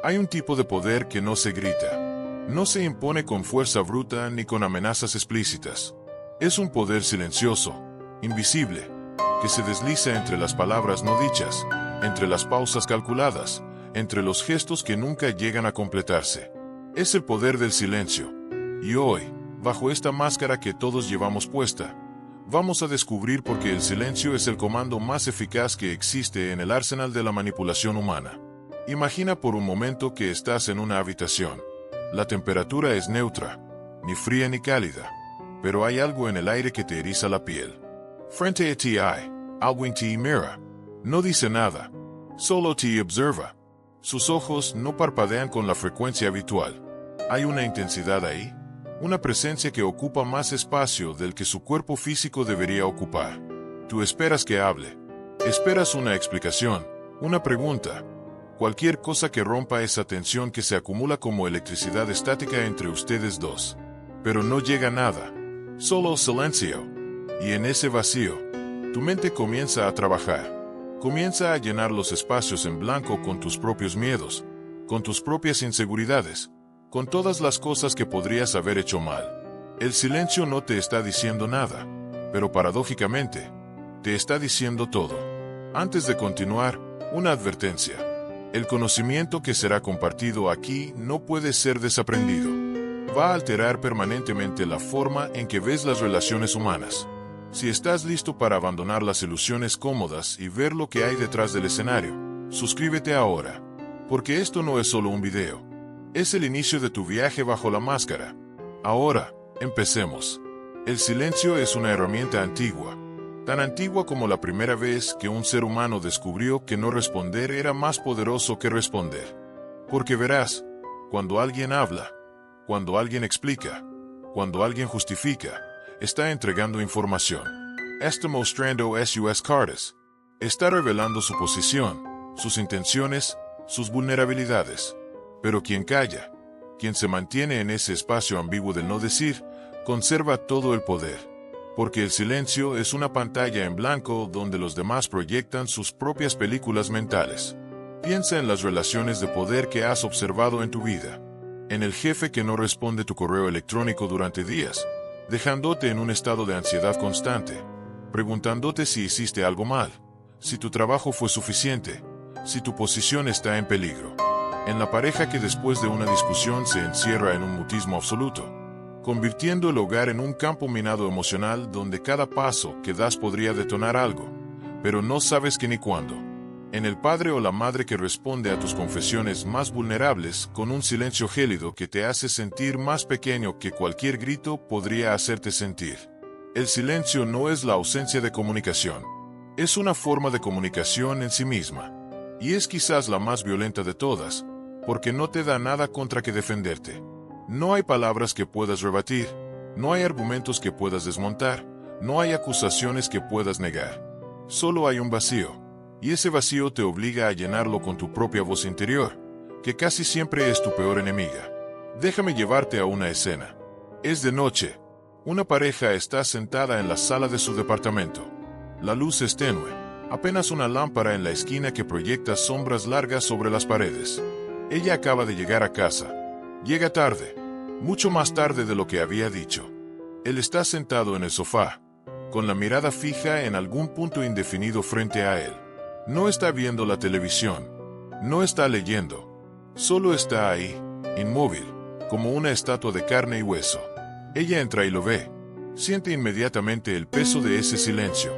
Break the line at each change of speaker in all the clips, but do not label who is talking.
Hay un tipo de poder que no se grita. No se impone con fuerza bruta ni con amenazas explícitas. Es un poder silencioso, invisible, que se desliza entre las palabras no dichas, entre las pausas calculadas, entre los gestos que nunca llegan a completarse. Es el poder del silencio. Y hoy, bajo esta máscara que todos llevamos puesta, vamos a descubrir por qué el silencio es el comando más eficaz que existe en el arsenal de la manipulación humana. Imagina por un momento que estás en una habitación. La temperatura es neutra, ni fría ni cálida, pero hay algo en el aire que te eriza la piel. Frente a ti hay algo en ti mira. No dice nada, solo te observa. Sus ojos no parpadean con la frecuencia habitual. Hay una intensidad ahí, una presencia que ocupa más espacio del que su cuerpo físico debería ocupar. Tú esperas que hable. Esperas una explicación, una pregunta. Cualquier cosa que rompa esa tensión que se acumula como electricidad estática entre ustedes dos. Pero no llega nada. Solo silencio. Y en ese vacío, tu mente comienza a trabajar. Comienza a llenar los espacios en blanco con tus propios miedos, con tus propias inseguridades, con todas las cosas que podrías haber hecho mal. El silencio no te está diciendo nada, pero paradójicamente, te está diciendo todo. Antes de continuar, una advertencia. El conocimiento que será compartido aquí no puede ser desaprendido. Va a alterar permanentemente la forma en que ves las relaciones humanas. Si estás listo para abandonar las ilusiones cómodas y ver lo que hay detrás del escenario, suscríbete ahora, porque esto no es solo un video. Es el inicio de tu viaje bajo la máscara. Ahora, empecemos. El silencio es una herramienta antigua, tan antigua como la primera vez que un ser humano descubrió que no responder era más poderoso que responder. Porque verás, cuando alguien habla, cuando alguien explica, cuando alguien justifica, está entregando información. Está mostrando sus cartas. Está revelando su posición, sus intenciones, sus vulnerabilidades. Pero quien calla, quien se mantiene en ese espacio ambiguo del no decir, conserva todo el poder. Porque el silencio es una pantalla en blanco donde los demás proyectan sus propias películas mentales. Piensa en las relaciones de poder que has observado en tu vida. En el jefe que no responde tu correo electrónico durante días, dejándote en un estado de ansiedad constante, preguntándote si hiciste algo mal, si tu trabajo fue suficiente, si tu posición está en peligro. En la pareja que después de una discusión se encierra en un mutismo absoluto, convirtiendo el hogar en un campo minado emocional donde cada paso que das podría detonar algo, pero no sabes qué ni cuándo. En el padre o la madre que responde a tus confesiones más vulnerables con un silencio gélido que te hace sentir más pequeño que cualquier grito podría hacerte sentir. El silencio no es la ausencia de comunicación. Es una forma de comunicación en sí misma. Y es quizás la más violenta de todas, porque no te da nada contra que defenderte. No hay palabras que puedas rebatir, no hay argumentos que puedas desmontar, no hay acusaciones que puedas negar. Solo hay un vacío, y ese vacío te obliga a llenarlo con tu propia voz interior, que casi siempre es tu peor enemiga. Déjame llevarte a una escena. Es de noche. Una pareja está sentada en la sala de su departamento. La luz es tenue, apenas una lámpara en la esquina que proyecta sombras largas sobre las paredes. Ella acaba de llegar a casa. Llega tarde, mucho más tarde de lo que había dicho. Él está sentado en el sofá, con la mirada fija en algún punto indefinido frente a él. No está viendo la televisión, no está leyendo, solo está ahí, inmóvil, como una estatua de carne y hueso. Ella entra y lo ve. Siente inmediatamente el peso de ese silencio.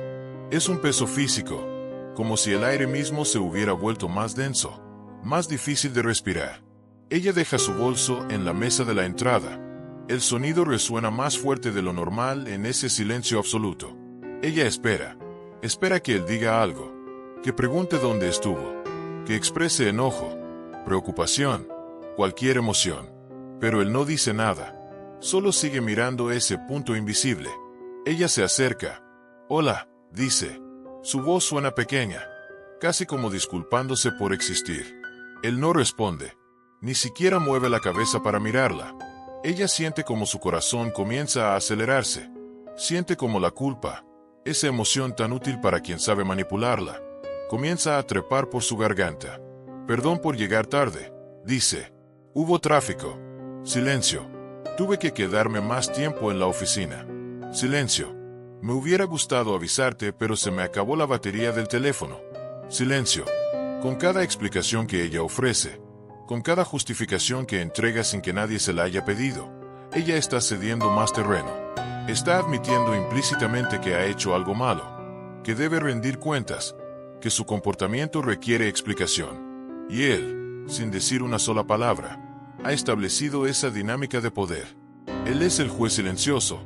Es un peso físico, como si el aire mismo se hubiera vuelto más denso, más difícil de respirar. Ella deja su bolso en la mesa de la entrada. El sonido resuena más fuerte de lo normal en ese silencio absoluto. Ella espera que él diga algo, que pregunte dónde estuvo, que exprese enojo, preocupación, cualquier emoción. Pero él no dice nada, solo sigue mirando ese punto invisible. Ella se acerca. Hola, dice. Su voz suena pequeña, casi como disculpándose por existir. Él no responde. Ni siquiera mueve la cabeza para mirarla. Ella siente como su corazón comienza a acelerarse. Siente como la culpa, esa emoción tan útil para quien sabe manipularla, comienza a trepar por su garganta. Perdón por llegar tarde, Dice, hubo tráfico. Silencio. Tuve que quedarme más tiempo en la oficina. Silencio. Me hubiera gustado avisarte, pero se me acabó la batería del teléfono. Silencio. Con cada explicación que ella ofrece, con cada justificación que entrega sin que nadie se la haya pedido, ella está cediendo más terreno. Está admitiendo implícitamente que ha hecho algo malo, que debe rendir cuentas, que su comportamiento requiere explicación. Y él, sin decir una sola palabra, ha establecido esa dinámica de poder. Él es el juez silencioso,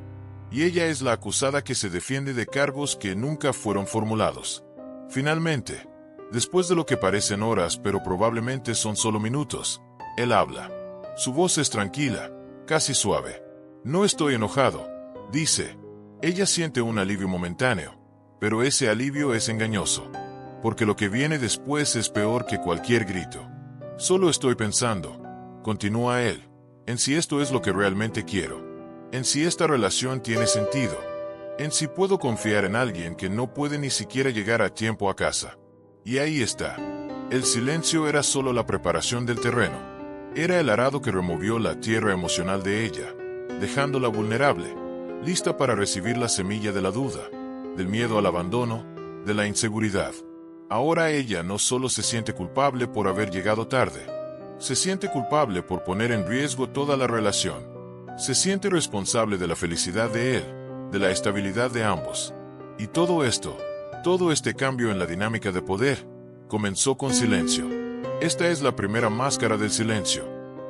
y ella es la acusada que se defiende de cargos que nunca fueron formulados. Finalmente, después de lo que parecen horas pero probablemente son solo minutos, él habla. Su voz es tranquila, casi suave. No estoy enojado, dice. Ella siente un alivio momentáneo, pero ese alivio es engañoso, porque lo que viene después es peor que cualquier grito. Solo estoy pensando, continúa él, en si esto es lo que realmente quiero, en si esta relación tiene sentido, en si puedo confiar en alguien que no puede ni siquiera llegar a tiempo a casa. Y ahí está. El silencio era solo la preparación del terreno. Era el arado que removió la tierra emocional de ella, dejándola vulnerable, lista para recibir la semilla de la duda, del miedo al abandono, de la inseguridad. Ahora ella no solo se siente culpable por haber llegado tarde, se siente culpable por poner en riesgo toda la relación. Se siente responsable de la felicidad de él, de la estabilidad de ambos. Y todo esto, todo este cambio en la dinámica de poder, comenzó con silencio. Esta es la primera máscara del silencio,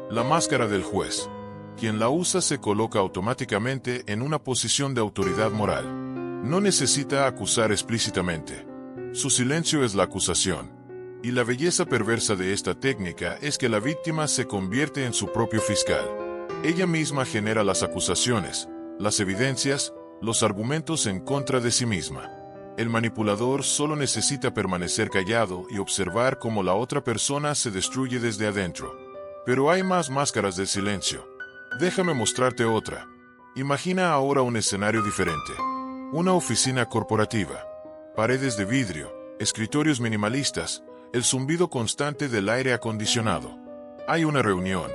la máscara del juez. Quien la usa se coloca automáticamente en una posición de autoridad moral. No necesita acusar explícitamente. Su silencio es la acusación. Y la belleza perversa de esta técnica es que la víctima se convierte en su propio fiscal. Ella misma genera las acusaciones, las evidencias, los argumentos en contra de sí misma. El manipulador solo necesita permanecer callado y observar cómo la otra persona se destruye desde adentro. Pero hay más máscaras del silencio. Déjame mostrarte otra. Imagina ahora un escenario diferente. Una oficina corporativa. Paredes de vidrio, escritorios minimalistas, el zumbido constante del aire acondicionado. Hay una reunión.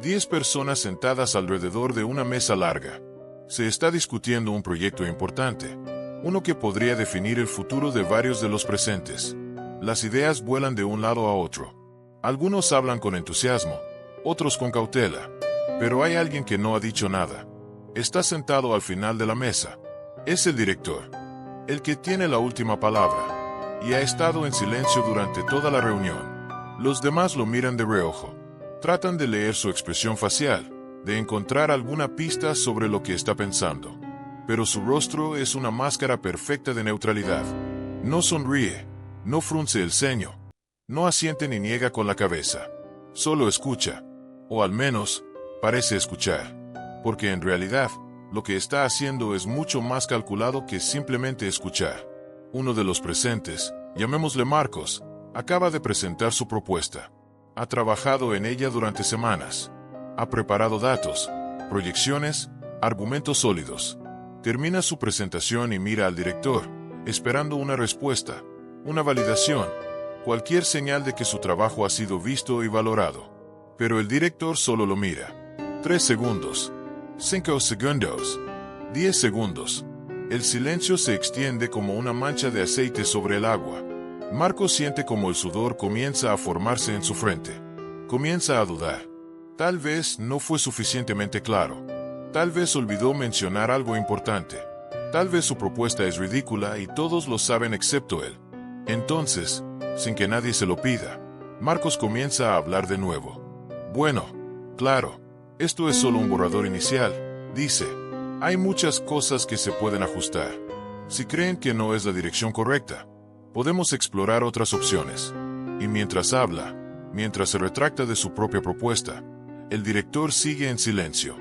10 personas sentadas alrededor de una mesa larga. Se está discutiendo un proyecto importante, uno que podría definir el futuro de varios de los presentes. Las ideas vuelan de un lado a otro. Algunos hablan con entusiasmo, otros con cautela. Pero hay alguien que no ha dicho nada. Está sentado al final de la mesa. Es el director, el que tiene la última palabra, y ha estado en silencio durante toda la reunión. Los demás lo miran de reojo. Tratan de leer su expresión facial, de encontrar alguna pista sobre lo que está pensando. Pero su rostro es una máscara perfecta de neutralidad. No sonríe, no frunce el ceño, no asiente ni niega con la cabeza. Solo escucha, o al menos, parece escuchar. Porque en realidad, lo que está haciendo es mucho más calculado que simplemente escuchar. Uno de los presentes, llamémosle Marcos, acaba de presentar su propuesta. Ha trabajado en ella durante semanas. Ha preparado datos, proyecciones, argumentos sólidos. Termina su presentación y mira al director, esperando una respuesta, una validación, cualquier señal de que su trabajo ha sido visto y valorado. Pero el director solo lo mira. 3 segundos. 5 segundos. 10 segundos. El silencio se extiende como una mancha de aceite sobre el agua. Marcos siente como el sudor comienza a formarse en su frente. Comienza a dudar. Tal vez no fue suficientemente claro. Tal vez olvidó mencionar algo importante. Tal vez su propuesta es ridícula y todos lo saben excepto él. Entonces, sin que nadie se lo pida, Marcos comienza a hablar de nuevo. Bueno, claro, esto es solo un borrador inicial, dice. Hay muchas cosas que se pueden ajustar. Si creen que no es la dirección correcta, podemos explorar otras opciones. Y mientras habla, mientras se retracta de su propia propuesta, el director sigue en silencio.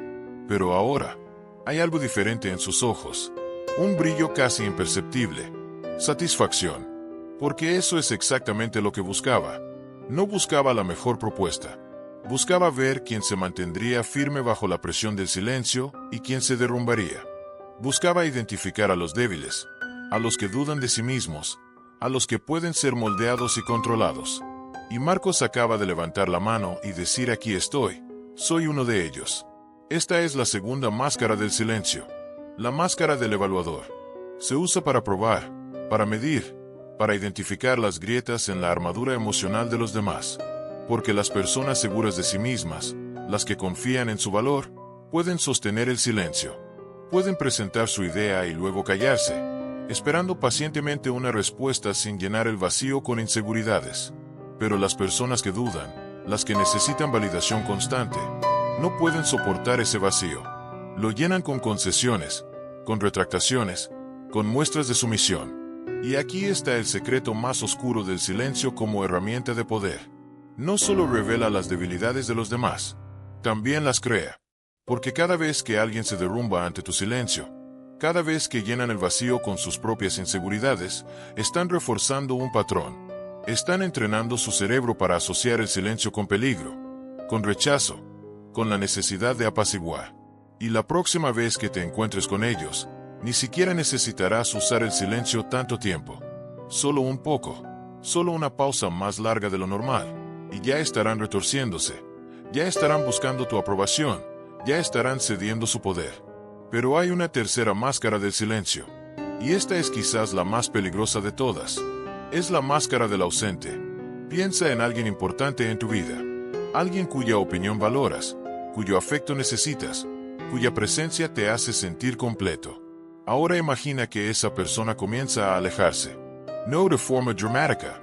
Pero ahora, hay algo diferente en sus ojos. Un brillo casi imperceptible. Satisfacción. Porque eso es exactamente lo que buscaba. No buscaba la mejor propuesta. Buscaba ver quién se mantendría firme bajo la presión del silencio y quién se derrumbaría. Buscaba identificar a los débiles, a los que dudan de sí mismos, a los que pueden ser moldeados y controlados. Y Marcos acaba de levantar la mano y decir aquí estoy, soy uno de ellos. Esta es la segunda máscara del silencio. La máscara del evaluador. Se usa para probar, para medir, para identificar las grietas en la armadura emocional de los demás. Porque las personas seguras de sí mismas, las que confían en su valor, pueden sostener el silencio. Pueden presentar su idea y luego callarse, esperando pacientemente una respuesta sin llenar el vacío con inseguridades. Pero las personas que dudan, las que necesitan validación constante, no pueden soportar ese vacío. Lo llenan con concesiones, con retractaciones, con muestras de sumisión. Y aquí está el secreto más oscuro del silencio como herramienta de poder. No solo revela las debilidades de los demás, también las crea. Porque cada vez que alguien se derrumba ante tu silencio, cada vez que llenan el vacío con sus propias inseguridades, están reforzando un patrón. Están entrenando su cerebro para asociar el silencio con peligro, con rechazo, con la necesidad de apaciguar. Y la próxima vez que te encuentres con ellos, ni siquiera necesitarás usar el silencio tanto tiempo. Solo un poco, solo una pausa más larga de lo normal, y ya estarán retorciéndose, ya estarán buscando tu aprobación, ya estarán cediendo su poder. Pero hay una tercera máscara del silencio, y esta es quizás la más peligrosa de todas. Es la máscara del ausente. Piensa en alguien importante en tu vida, alguien cuya opinión valoras, cuyo afecto necesitas, cuya presencia te hace sentir completo. Ahora imagina que esa persona comienza a alejarse. No de forma dramática,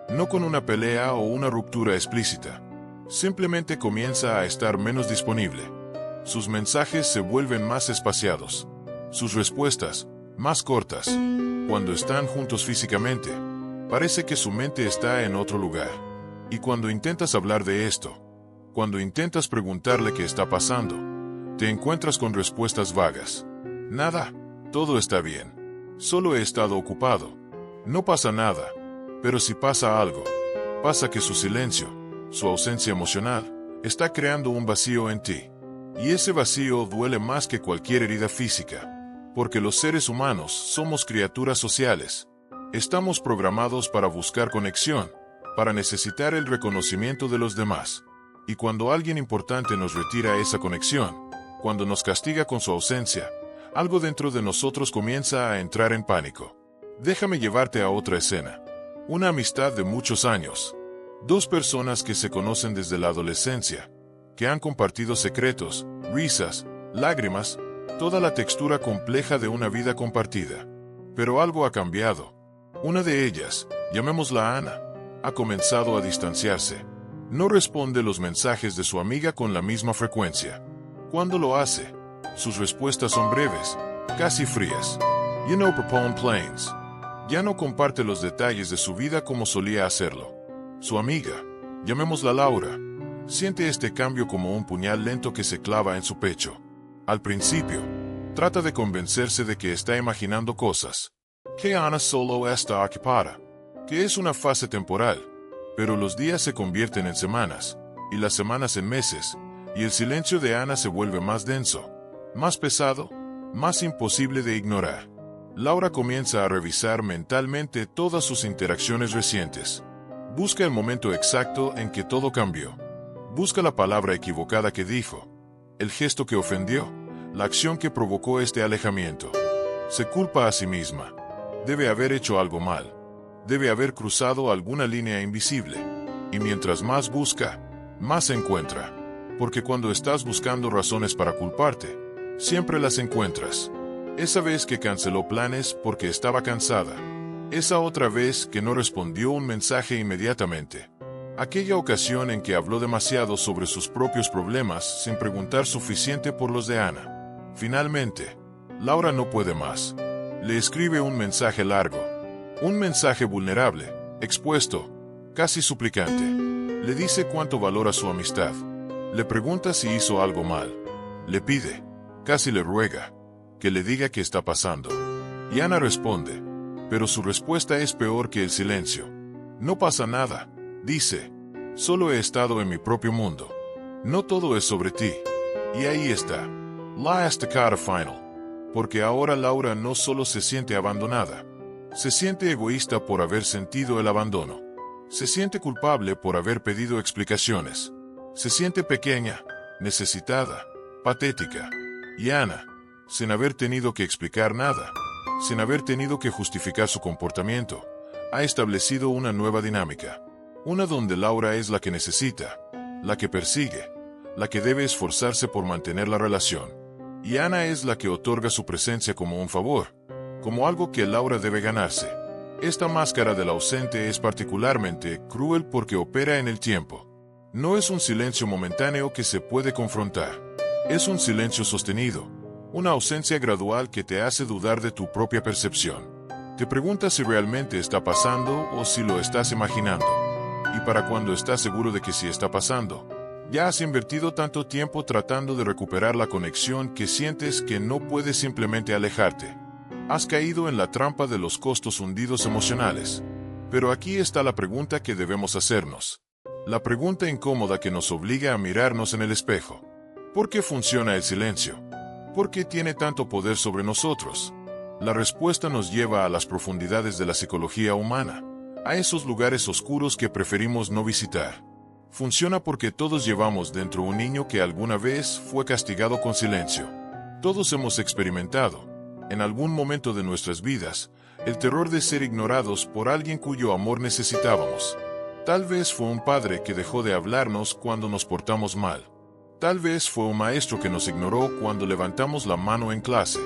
no con una pelea o una ruptura explícita. Simplemente comienza a estar menos disponible. Sus mensajes se vuelven más espaciados. Sus respuestas, más cortas. Cuando están juntos físicamente, parece que su mente está en otro lugar. Y cuando intentas hablar de esto, cuando intentas preguntarle qué está pasando, te encuentras con respuestas vagas. Nada, todo está bien. Solo he estado ocupado. No pasa nada. Pero si pasa algo, pasa que su silencio, su ausencia emocional, está creando un vacío en ti. Y ese vacío duele más que cualquier herida física. Porque los seres humanos somos criaturas sociales. Estamos programados para buscar conexión, para necesitar el reconocimiento de los demás. Y cuando alguien importante nos retira esa conexión, cuando nos castiga con su ausencia, algo dentro de nosotros comienza a entrar en pánico. Déjame llevarte a otra escena. Una amistad de muchos años. Dos personas que se conocen desde la adolescencia, que han compartido secretos, risas, lágrimas, toda la textura compleja de una vida compartida. Pero algo ha cambiado. Una de ellas, llamémosla Ana, ha comenzado a distanciarse. No responde los mensajes de su amiga con la misma frecuencia. Cuando lo hace, sus respuestas son breves, casi frías. You know, propone planes. Ya no comparte los detalles de su vida como solía hacerlo. Su amiga, llamémosla Laura, siente este cambio como un puñal lento que se clava en su pecho. Al principio, trata de convencerse de que está imaginando cosas, que Ana solo está ocupada, que es una fase temporal, pero los días se convierten en semanas, y las semanas en meses, y el silencio de Ana se vuelve más denso, más pesado, más imposible de ignorar. Laura comienza a revisar mentalmente todas sus interacciones recientes. Busca el momento exacto en que todo cambió. Busca la palabra equivocada que dijo, el gesto que ofendió, la acción que provocó este alejamiento. Se culpa a sí misma. Debe haber hecho algo mal. Debe haber cruzado alguna línea invisible. Y mientras más busca, más encuentra. Porque cuando estás buscando razones para culparte, siempre las encuentras. Esa vez que canceló planes porque estaba cansada. Esa otra vez que no respondió un mensaje inmediatamente. Aquella ocasión en que habló demasiado sobre sus propios problemas sin preguntar suficiente por los de Ana. Finalmente, Laura no puede más. Le escribe un mensaje largo. Un mensaje vulnerable, expuesto, casi suplicante. Le dice cuánto valora su amistad. Le pregunta si hizo algo mal. Le pide, casi le ruega, que le diga qué está pasando. Y Ana responde, pero su respuesta es peor que el silencio. No pasa nada, dice. Solo he estado en mi propio mundo. No todo es sobre ti. Y ahí está. La estacada final. Porque ahora Laura no solo se siente abandonada. Se siente egoísta por haber sentido el abandono. Se siente culpable por haber pedido explicaciones. Se siente pequeña, necesitada, patética. Y Ana, sin haber tenido que explicar nada, sin haber tenido que justificar su comportamiento, ha establecido una nueva dinámica. Una donde Laura es la que necesita, la que persigue, la que debe esforzarse por mantener la relación. Y Ana es la que otorga su presencia como un favor, como algo que Laura debe ganarse. Esta máscara del ausente es particularmente cruel porque opera en el tiempo. No es un silencio momentáneo que se puede confrontar. Es un silencio sostenido, una ausencia gradual que te hace dudar de tu propia percepción. Te preguntas si realmente está pasando o si lo estás imaginando. Y para cuando estás seguro de que sí está pasando, ya has invertido tanto tiempo tratando de recuperar la conexión que sientes que no puedes simplemente alejarte. Has caído en la trampa de los costos hundidos emocionales. Pero aquí está la pregunta que debemos hacernos. La pregunta incómoda que nos obliga a mirarnos en el espejo. ¿Por qué funciona el silencio? ¿Por qué tiene tanto poder sobre nosotros? La respuesta nos lleva a las profundidades de la psicología humana, a esos lugares oscuros que preferimos no visitar. Funciona porque todos llevamos dentro un niño que alguna vez fue castigado con silencio. Todos hemos experimentado, en algún momento de nuestras vidas, el terror de ser ignorados por alguien cuyo amor necesitábamos. Tal vez fue un padre que dejó de hablarnos cuando nos portamos mal. Tal vez fue un maestro que nos ignoró cuando levantamos la mano en clase.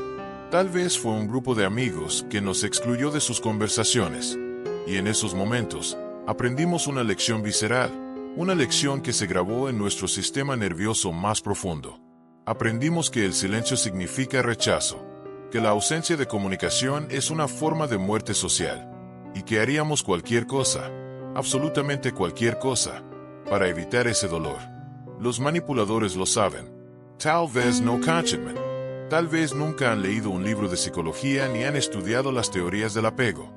Tal vez fue un grupo de amigos que nos excluyó de sus conversaciones. Y en esos momentos, aprendimos una lección visceral, una lección que se grabó en nuestro sistema nervioso más profundo. Aprendimos que el silencio significa rechazo, que la ausencia de comunicación es una forma de muerte social, y que haríamos cualquier cosa, absolutamente cualquier cosa, para evitar ese dolor. Los manipuladores lo saben. Tal vez no conocen. Tal vez nunca han leído un libro de psicología ni han estudiado las teorías del apego.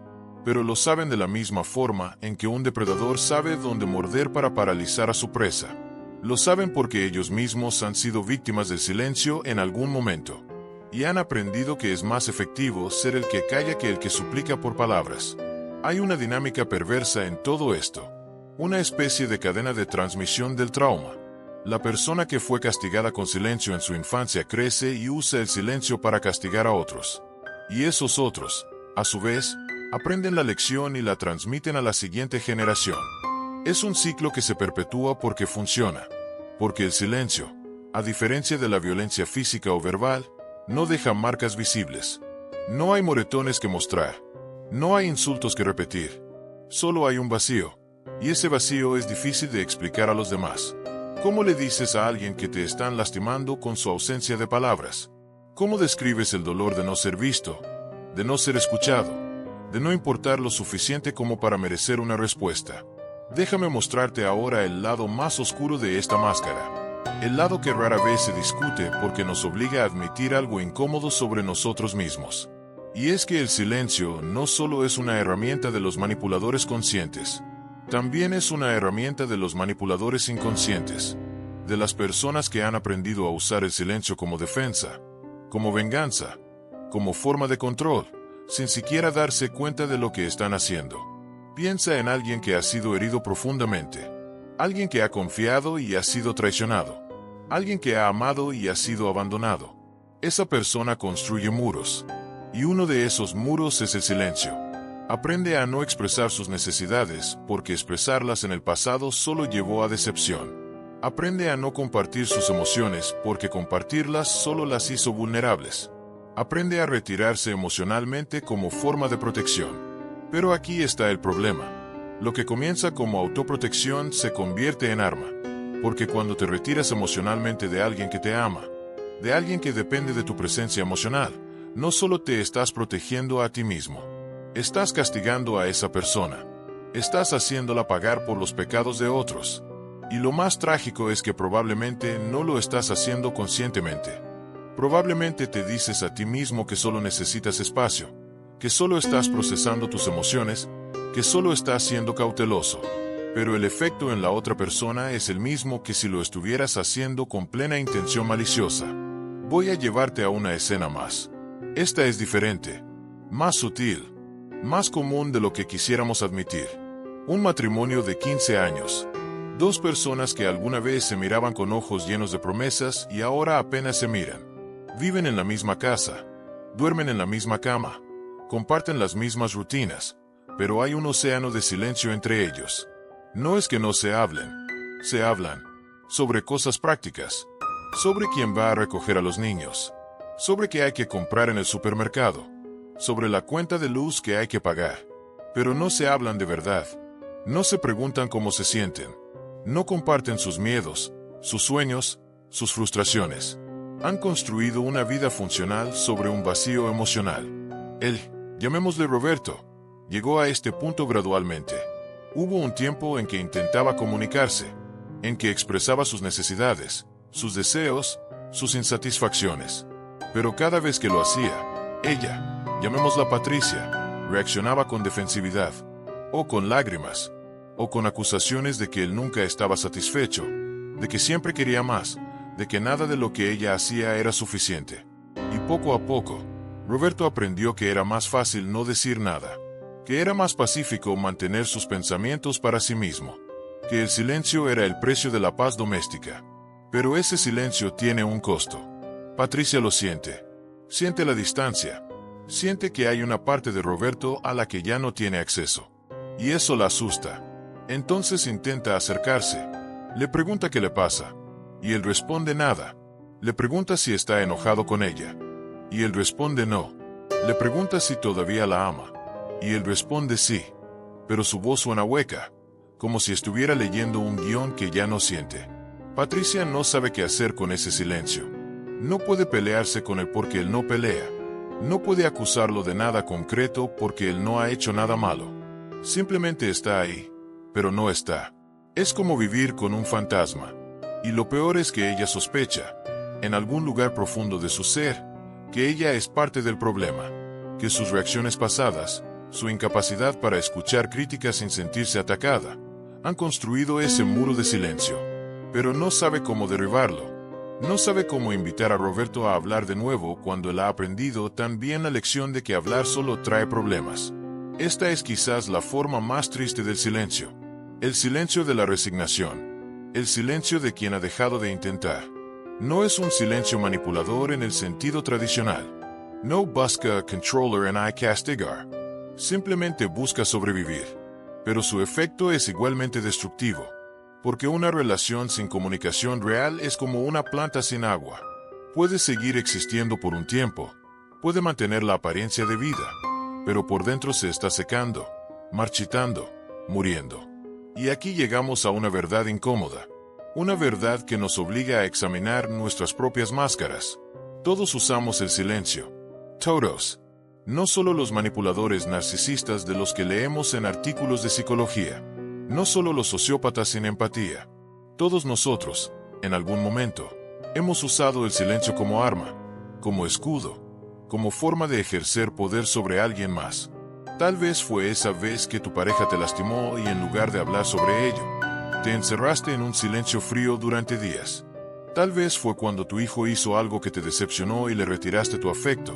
Pero lo saben de la misma forma en que un depredador sabe dónde morder para paralizar a su presa. Lo saben porque ellos mismos han sido víctimas del silencio en algún momento. Y han aprendido que es más efectivo ser el que calla que el que suplica por palabras. Hay una dinámica perversa en todo esto. Una especie de cadena de transmisión del trauma. La persona que fue castigada con silencio en su infancia crece y usa el silencio para castigar a otros. Y esos otros, a su vez, aprenden la lección y la transmiten a la siguiente generación. Es un ciclo que se perpetúa porque funciona. Porque el silencio, a diferencia de la violencia física o verbal, no deja marcas visibles. No hay moretones que mostrar. No hay insultos que repetir. Solo hay un vacío. Y ese vacío es difícil de explicar a los demás. ¿Cómo le dices a alguien que te están lastimando con su ausencia de palabras? ¿Cómo describes el dolor de no ser visto, de no ser escuchado, de no importar lo suficiente como para merecer una respuesta? Déjame mostrarte ahora el lado más oscuro de esta máscara. El lado que rara vez se discute porque nos obliga a admitir algo incómodo sobre nosotros mismos. Y es que el silencio no solo es una herramienta de los manipuladores conscientes, también es una herramienta de los manipuladores inconscientes, de las personas que han aprendido a usar el silencio como defensa, como venganza, como forma de control, sin siquiera darse cuenta de lo que están haciendo. Piensa en alguien que ha sido herido profundamente, alguien que ha confiado y ha sido traicionado, alguien que ha amado y ha sido abandonado. Esa persona construye muros, y uno de esos muros es el silencio. Aprende a no expresar sus necesidades porque expresarlas en el pasado solo llevó a decepción. Aprende a no compartir sus emociones porque compartirlas solo las hizo vulnerables. Aprende a retirarse emocionalmente como forma de protección. Pero aquí está el problema. Lo que comienza como autoprotección se convierte en arma. Porque cuando te retiras emocionalmente de alguien que te ama, de alguien que depende de tu presencia emocional, no solo te estás protegiendo a ti mismo. Estás castigando a esa persona. Estás haciéndola pagar por los pecados de otros. Y lo más trágico es que probablemente no lo estás haciendo conscientemente. Probablemente te dices a ti mismo que solo necesitas espacio, que solo estás procesando tus emociones, que solo estás siendo cauteloso. Pero el efecto en la otra persona es el mismo que si lo estuvieras haciendo con plena intención maliciosa. Voy a llevarte a una escena más. Esta es diferente, más sutil, más común de lo que quisiéramos admitir. Un matrimonio de 15 años. Dos personas que alguna vez se miraban con ojos llenos de promesas y ahora apenas se miran. Viven en la misma casa, duermen en la misma cama, comparten las mismas rutinas, pero hay un océano de silencio entre ellos. No es que no se hablen, se hablan sobre cosas prácticas, sobre quién va a recoger a los niños, sobre qué hay que comprar en el supermercado, sobre la cuenta de luz que hay que pagar. Pero no se hablan de verdad, no se preguntan cómo se sienten, no comparten sus miedos, sus sueños, sus frustraciones. Han construido una vida funcional sobre un vacío emocional. Él, llamémosle Roberto, llegó a este punto gradualmente. Hubo un tiempo en que intentaba comunicarse, en que expresaba sus necesidades, sus deseos, sus insatisfacciones. Pero cada vez que lo hacía, ella, llamémosla Patricia, reaccionaba con defensividad, o con lágrimas, o con acusaciones de que él nunca estaba satisfecho, de que siempre quería más, de que nada de lo que ella hacía era suficiente. Y poco a poco, Roberto aprendió que era más fácil no decir nada, que era más pacífico mantener sus pensamientos para sí mismo, que el silencio era el precio de la paz doméstica. Pero ese silencio tiene un costo. Patricia lo siente. Siente la distancia. Siente que hay una parte de Roberto a la que ya no tiene acceso. Y eso la asusta. Entonces intenta acercarse. Le pregunta qué le pasa. Y él responde nada. Le pregunta si está enojado con ella. Y él responde no. Le pregunta si todavía la ama. Y él responde sí. Pero su voz suena hueca, como si estuviera leyendo un guión que ya no siente. Patricia no sabe qué hacer con ese silencio. No puede pelearse con él porque él no pelea. No puede acusarlo de nada concreto porque él no ha hecho nada malo. Simplemente está ahí, pero no está. Es como vivir con un fantasma. Y lo peor es que ella sospecha, en algún lugar profundo de su ser, que ella es parte del problema, que sus reacciones pasadas, su incapacidad para escuchar críticas sin sentirse atacada, han construido ese muro de silencio. Pero no sabe cómo derribarlo. No sabe cómo invitar a Roberto a hablar de nuevo cuando él ha aprendido tan bien la lección de que hablar solo trae problemas. Esta es quizás la forma más triste del silencio. El silencio de la resignación. El silencio de quien ha dejado de intentar. No es un silencio manipulador en el sentido tradicional. No busca controller and I castigar. Simplemente busca sobrevivir. Pero su efecto es igualmente destructivo. Porque una relación sin comunicación real es como una planta sin agua. Puede seguir existiendo por un tiempo, puede mantener la apariencia de vida, pero por dentro se está secando, marchitando, muriendo. Y aquí llegamos a una verdad incómoda, una verdad que nos obliga a examinar nuestras propias máscaras. Todos usamos el silencio. Todos. No solo los manipuladores narcisistas de los que leemos en artículos de psicología. No solo los sociópatas sin empatía. Todos nosotros, en algún momento, hemos usado el silencio como arma, como escudo, como forma de ejercer poder sobre alguien más. Tal vez fue esa vez que tu pareja te lastimó y en lugar de hablar sobre ello, te encerraste en un silencio frío durante días. Tal vez fue cuando tu hijo hizo algo que te decepcionó y le retiraste tu afecto,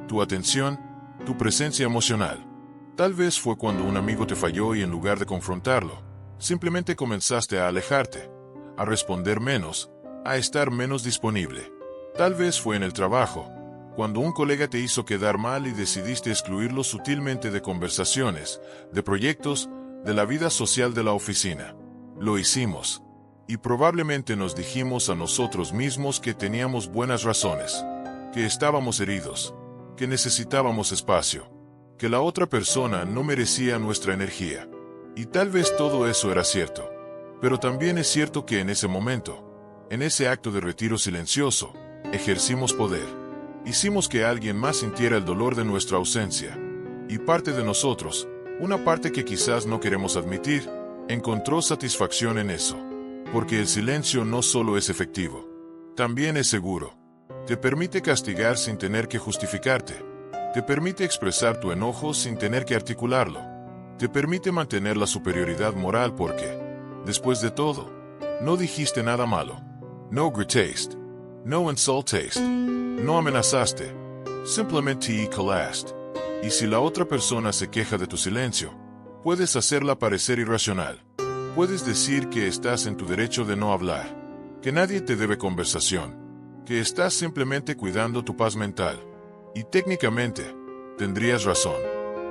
tu atención, tu presencia emocional. Tal vez fue cuando un amigo te falló y en lugar de confrontarlo, simplemente comenzaste a alejarte, a responder menos, a estar menos disponible. Tal vez fue en el trabajo, cuando un colega te hizo quedar mal y decidiste excluirlo sutilmente de conversaciones, de proyectos, de la vida social de la oficina. Lo hicimos, y probablemente nos dijimos a nosotros mismos que teníamos buenas razones, que estábamos heridos, que necesitábamos espacio, que la otra persona no merecía nuestra energía. Y tal vez todo eso era cierto. Pero también es cierto que en ese momento, en ese acto de retiro silencioso, ejercimos poder. Hicimos que alguien más sintiera el dolor de nuestra ausencia. Y parte de nosotros, una parte que quizás no queremos admitir, encontró satisfacción en eso. Porque el silencio no solo es efectivo, también es seguro. Te permite castigar sin tener que justificarte. Te permite expresar tu enojo sin tener que articularlo. Te permite mantener la superioridad moral porque, después de todo, no dijiste nada malo. No gritaste. No insultaste. No amenazaste. Simplemente calaste. Y si la otra persona se queja de tu silencio, Puedes hacerla parecer irracional. Puedes decir que estás en tu derecho de no hablar, que nadie te debe conversación, que estás simplemente cuidando tu paz mental. Y técnicamente, tendrías razón.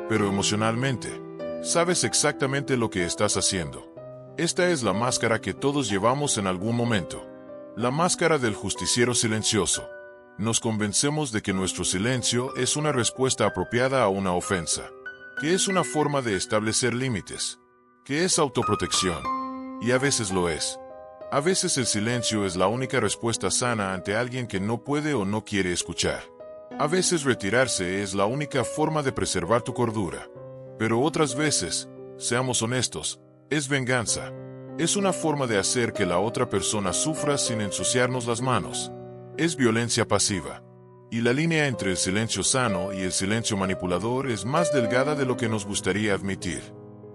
Pero emocionalmente, sabes exactamente lo que estás haciendo. Esta es la máscara que todos llevamos en algún momento. La máscara del justiciero silencioso. Nos convencemos de que nuestro silencio es una respuesta apropiada a una ofensa, que es una forma de establecer límites, que es autoprotección. Y a veces lo es. A veces el silencio es la única respuesta sana ante alguien que no puede o no quiere escuchar. A veces retirarse es la única forma de preservar tu cordura. Pero otras veces, seamos honestos, es venganza. Es una forma de hacer que la otra persona sufra sin ensuciarnos las manos. Es violencia pasiva. Y la línea entre el silencio sano y el silencio manipulador es más delgada de lo que nos gustaría admitir.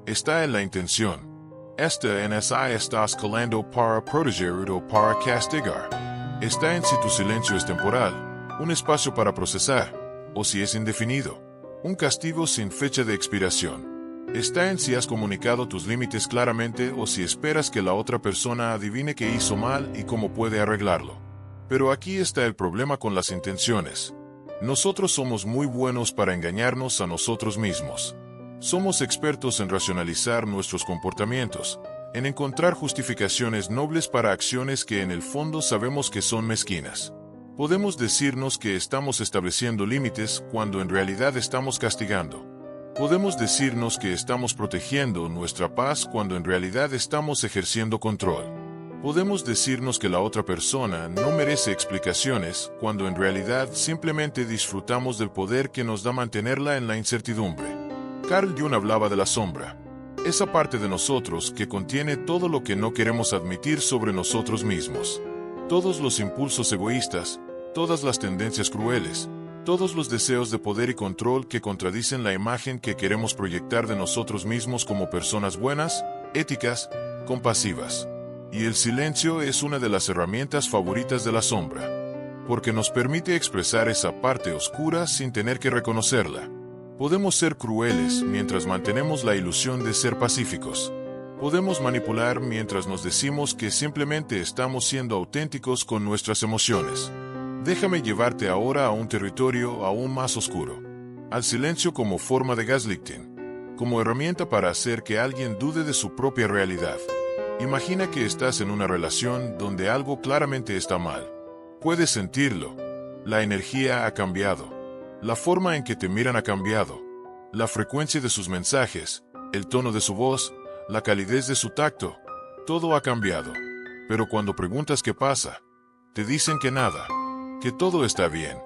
Está en la intención. Esta en si estás calando para proteger o para castigar. Está en si tu silencio es temporal, un espacio para procesar, o si es indefinido, un castigo sin fecha de expiración. Está en si has comunicado tus límites claramente o si esperas que la otra persona adivine qué hizo mal y cómo puede arreglarlo. Pero aquí está el problema con las intenciones. Nosotros somos muy buenos para engañarnos a nosotros mismos. Somos expertos en racionalizar nuestros comportamientos, en encontrar justificaciones nobles para acciones que en el fondo sabemos que son mezquinas. Podemos decirnos que estamos estableciendo límites cuando en realidad estamos castigando. Podemos decirnos que estamos protegiendo nuestra paz cuando en realidad estamos ejerciendo control. Podemos decirnos que la otra persona no merece explicaciones cuando en realidad simplemente disfrutamos del poder que nos da mantenerla en la incertidumbre. Carl Jung hablaba de la sombra, esa parte de nosotros que contiene todo lo que no queremos admitir sobre nosotros mismos. Todos los impulsos egoístas, todas las tendencias crueles, todos los deseos de poder y control que contradicen la imagen que queremos proyectar de nosotros mismos como personas buenas, éticas, compasivas. Y el silencio es una de las herramientas favoritas de la sombra, porque nos permite expresar esa parte oscura sin tener que reconocerla. Podemos ser crueles mientras mantenemos la ilusión de ser pacíficos. Podemos manipular mientras nos decimos que simplemente estamos siendo auténticos con nuestras emociones. Déjame llevarte ahora a un territorio aún más oscuro. Al silencio como forma de gaslighting, como herramienta para hacer que alguien dude de su propia realidad. Imagina que estás en una relación donde algo claramente está mal. Puedes sentirlo. La energía ha cambiado. La forma en que te miran ha cambiado. La frecuencia de sus mensajes, el tono de su voz, la calidez de su tacto, todo ha cambiado. Pero cuando preguntas qué pasa, te dicen que nada, que todo está bien,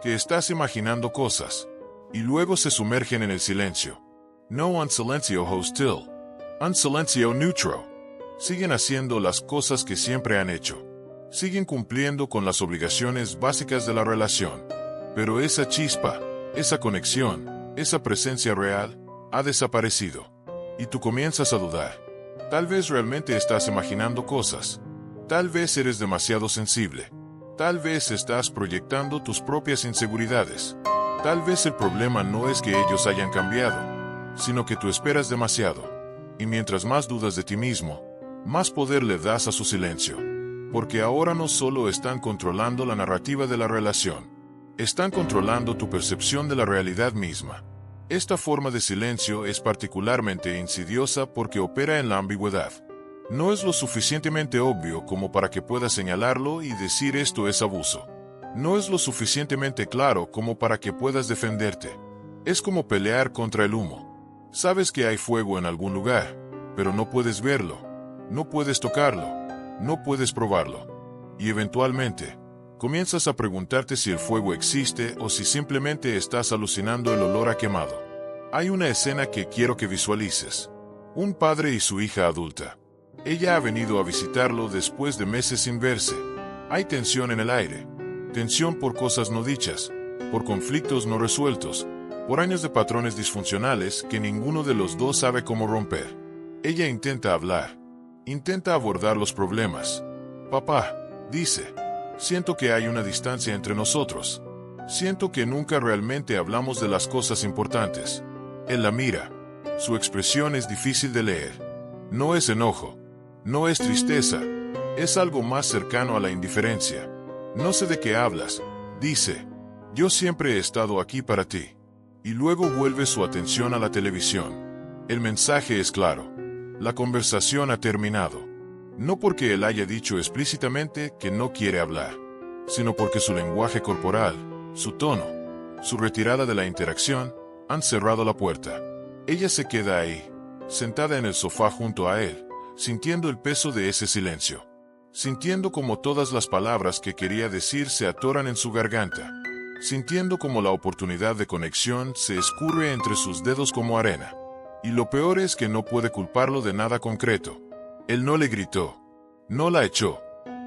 que estás imaginando cosas, y luego se sumergen en el silencio. No un silencio hostil, un silencio neutro. Siguen haciendo las cosas que siempre han hecho. Siguen cumpliendo con las obligaciones básicas de la relación. Pero esa chispa, esa conexión, esa presencia real, ha desaparecido. Y tú comienzas a dudar. Tal vez realmente estás imaginando cosas. Tal vez eres demasiado sensible. Tal vez estás proyectando tus propias inseguridades. Tal vez el problema no es que ellos hayan cambiado, sino que tú esperas demasiado. Y mientras más dudas de ti mismo, más poder le das a su silencio. Porque ahora no solo están controlando la narrativa de la relación, están controlando tu percepción de la realidad misma. Esta forma de silencio es particularmente insidiosa porque opera en la ambigüedad. No es lo suficientemente obvio como para que puedas señalarlo y decir esto es abuso. No es lo suficientemente claro como para que puedas defenderte. Es como pelear contra el humo. Sabes que hay fuego en algún lugar, pero no puedes verlo, no puedes tocarlo, no puedes probarlo. Y eventualmente, comienzas a preguntarte si el fuego existe o si simplemente estás alucinando el olor a quemado. Hay una escena que quiero que visualices. Un padre y su hija adulta. Ella ha venido a visitarlo después de meses sin verse. Hay tensión en el aire. Tensión por cosas no dichas, por conflictos no resueltos, por años de patrones disfuncionales que ninguno de los dos sabe cómo romper. Ella intenta hablar. Intenta abordar los problemas. Papá, dice, siento que hay una distancia entre nosotros. Siento que nunca realmente hablamos de las cosas importantes. Él la mira. Su expresión es difícil de leer. No es enojo. No es tristeza. Es algo más cercano a la indiferencia. No sé de qué hablas, dice. Yo siempre he estado aquí para ti. Y luego vuelve su atención a la televisión. El mensaje es claro. La conversación ha terminado. No porque él haya dicho explícitamente que no quiere hablar, sino porque su lenguaje corporal, su tono, su retirada de la interacción, han cerrado la puerta. Ella se queda ahí, sentada en el sofá junto a él, sintiendo el peso de ese silencio. Sintiendo como todas las palabras que quería decir se atoran en su garganta. Sintiendo como la oportunidad de conexión se escurre entre sus dedos como arena. Y lo peor es que no puede culparlo de nada concreto. Él no le gritó, no la echó,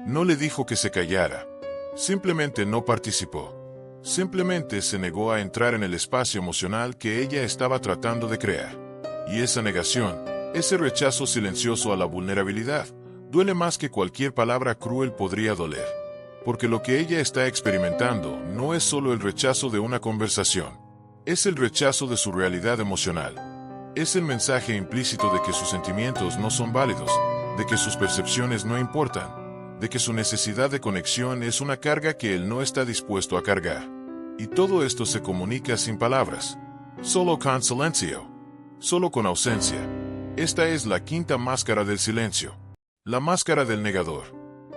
no le dijo que se callara. Simplemente no participó. Simplemente se negó a entrar en el espacio emocional que ella estaba tratando de crear. Y esa negación, ese rechazo silencioso a la vulnerabilidad, duele más que cualquier palabra cruel podría doler. Porque lo que ella está experimentando no es solo el rechazo de una conversación. Es el rechazo de su realidad emocional. Es el mensaje implícito de que sus sentimientos no son válidos, de que sus percepciones no importan, de que su necesidad de conexión es una carga que él no está dispuesto a cargar. Y todo esto se comunica sin palabras, solo con silencio, solo con ausencia. Esta es la quinta máscara del silencio, la máscara del negador.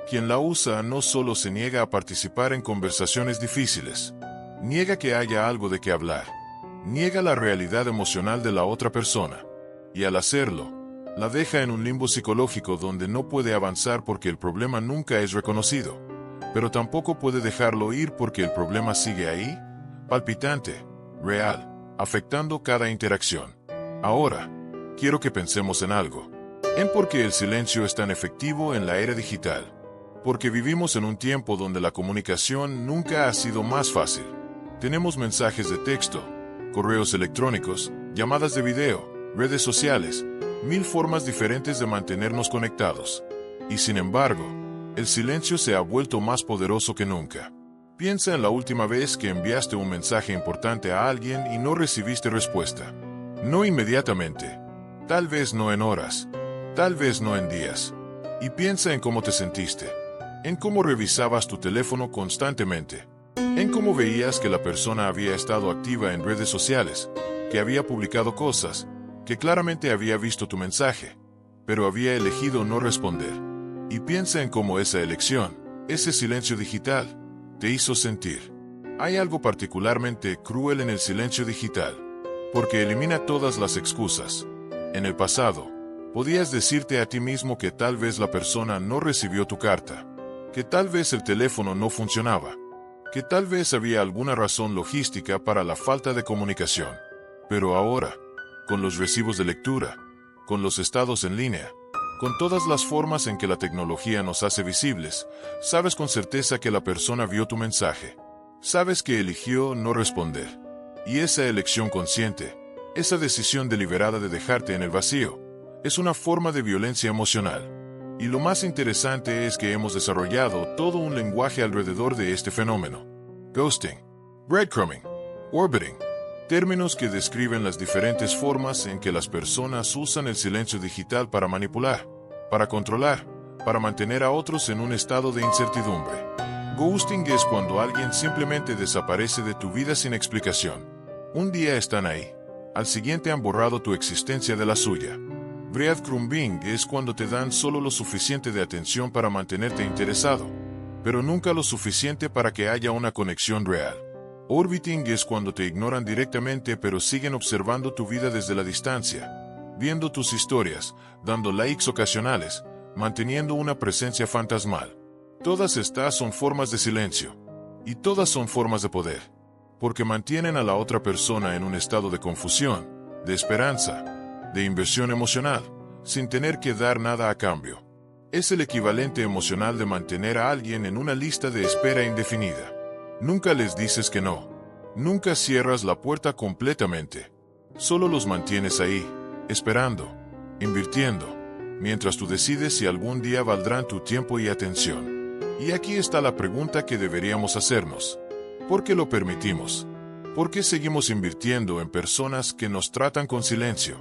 Quien la usa no solo se niega a participar en conversaciones difíciles, niega que haya algo de qué hablar, niega la realidad emocional de la otra persona, y al hacerlo, la deja en un limbo psicológico donde no puede avanzar porque el problema nunca es reconocido, pero tampoco puede dejarlo ir porque el problema sigue ahí, palpitante, real, afectando cada interacción. Ahora, quiero que pensemos en algo. En por qué el silencio es tan efectivo en la era digital. Porque vivimos en un tiempo donde la comunicación nunca ha sido más fácil. Tenemos mensajes de texto, correos electrónicos, llamadas de video, redes sociales, 1000 formas diferentes de mantenernos conectados. Y sin embargo, el silencio se ha vuelto más poderoso que nunca. Piensa en la última vez que enviaste un mensaje importante a alguien y no recibiste respuesta. No inmediatamente. Tal vez no en horas. Tal vez no en días. Y piensa en cómo te sentiste. En cómo revisabas tu teléfono constantemente. En cómo veías que la persona había estado activa en redes sociales, que había publicado cosas, que claramente había visto tu mensaje, pero había elegido no responder. Y piensa en cómo esa elección, ese silencio digital, te hizo sentir. Hay algo particularmente cruel en el silencio digital, porque elimina todas las excusas. En el pasado, podías decirte a ti mismo que tal vez la persona no recibió tu carta, que tal vez el teléfono no funcionaba, que tal vez había alguna razón logística para la falta de comunicación. Pero ahora, con los recibos de lectura, con los estados en línea, con todas las formas en que la tecnología nos hace visibles, sabes con certeza que la persona vio tu mensaje. Sabes que eligió no responder. Y esa elección consciente, esa decisión deliberada de dejarte en el vacío, es una forma de violencia emocional. Y lo más interesante es que hemos desarrollado todo un lenguaje alrededor de este fenómeno. Ghosting, breadcrumbing, orbiting, términos que describen las diferentes formas en que las personas usan el silencio digital para manipular, para controlar, para mantener a otros en un estado de incertidumbre. Ghosting es cuando alguien simplemente desaparece de tu vida sin explicación. Un día están ahí, al siguiente han borrado tu existencia de la suya. Breadcrumbing es cuando te dan solo lo suficiente de atención para mantenerte interesado, pero nunca lo suficiente para que haya una conexión real. Orbiting es cuando te ignoran directamente pero siguen observando tu vida desde la distancia, viendo tus historias, dando likes ocasionales, manteniendo una presencia fantasmal. Todas estas son formas de silencio, y todas son formas de poder, porque mantienen a la otra persona en un estado de confusión, de esperanza, de inversión emocional, sin tener que dar nada a cambio. Es el equivalente emocional de mantener a alguien en una lista de espera indefinida. Nunca les dices que no. Nunca cierras la puerta completamente. Solo los mantienes ahí, esperando, invirtiendo, mientras tú decides si algún día valdrán tu tiempo y atención. Y aquí está la pregunta que deberíamos hacernos. ¿Por qué lo permitimos? ¿Por qué seguimos invirtiendo en personas que nos tratan con silencio?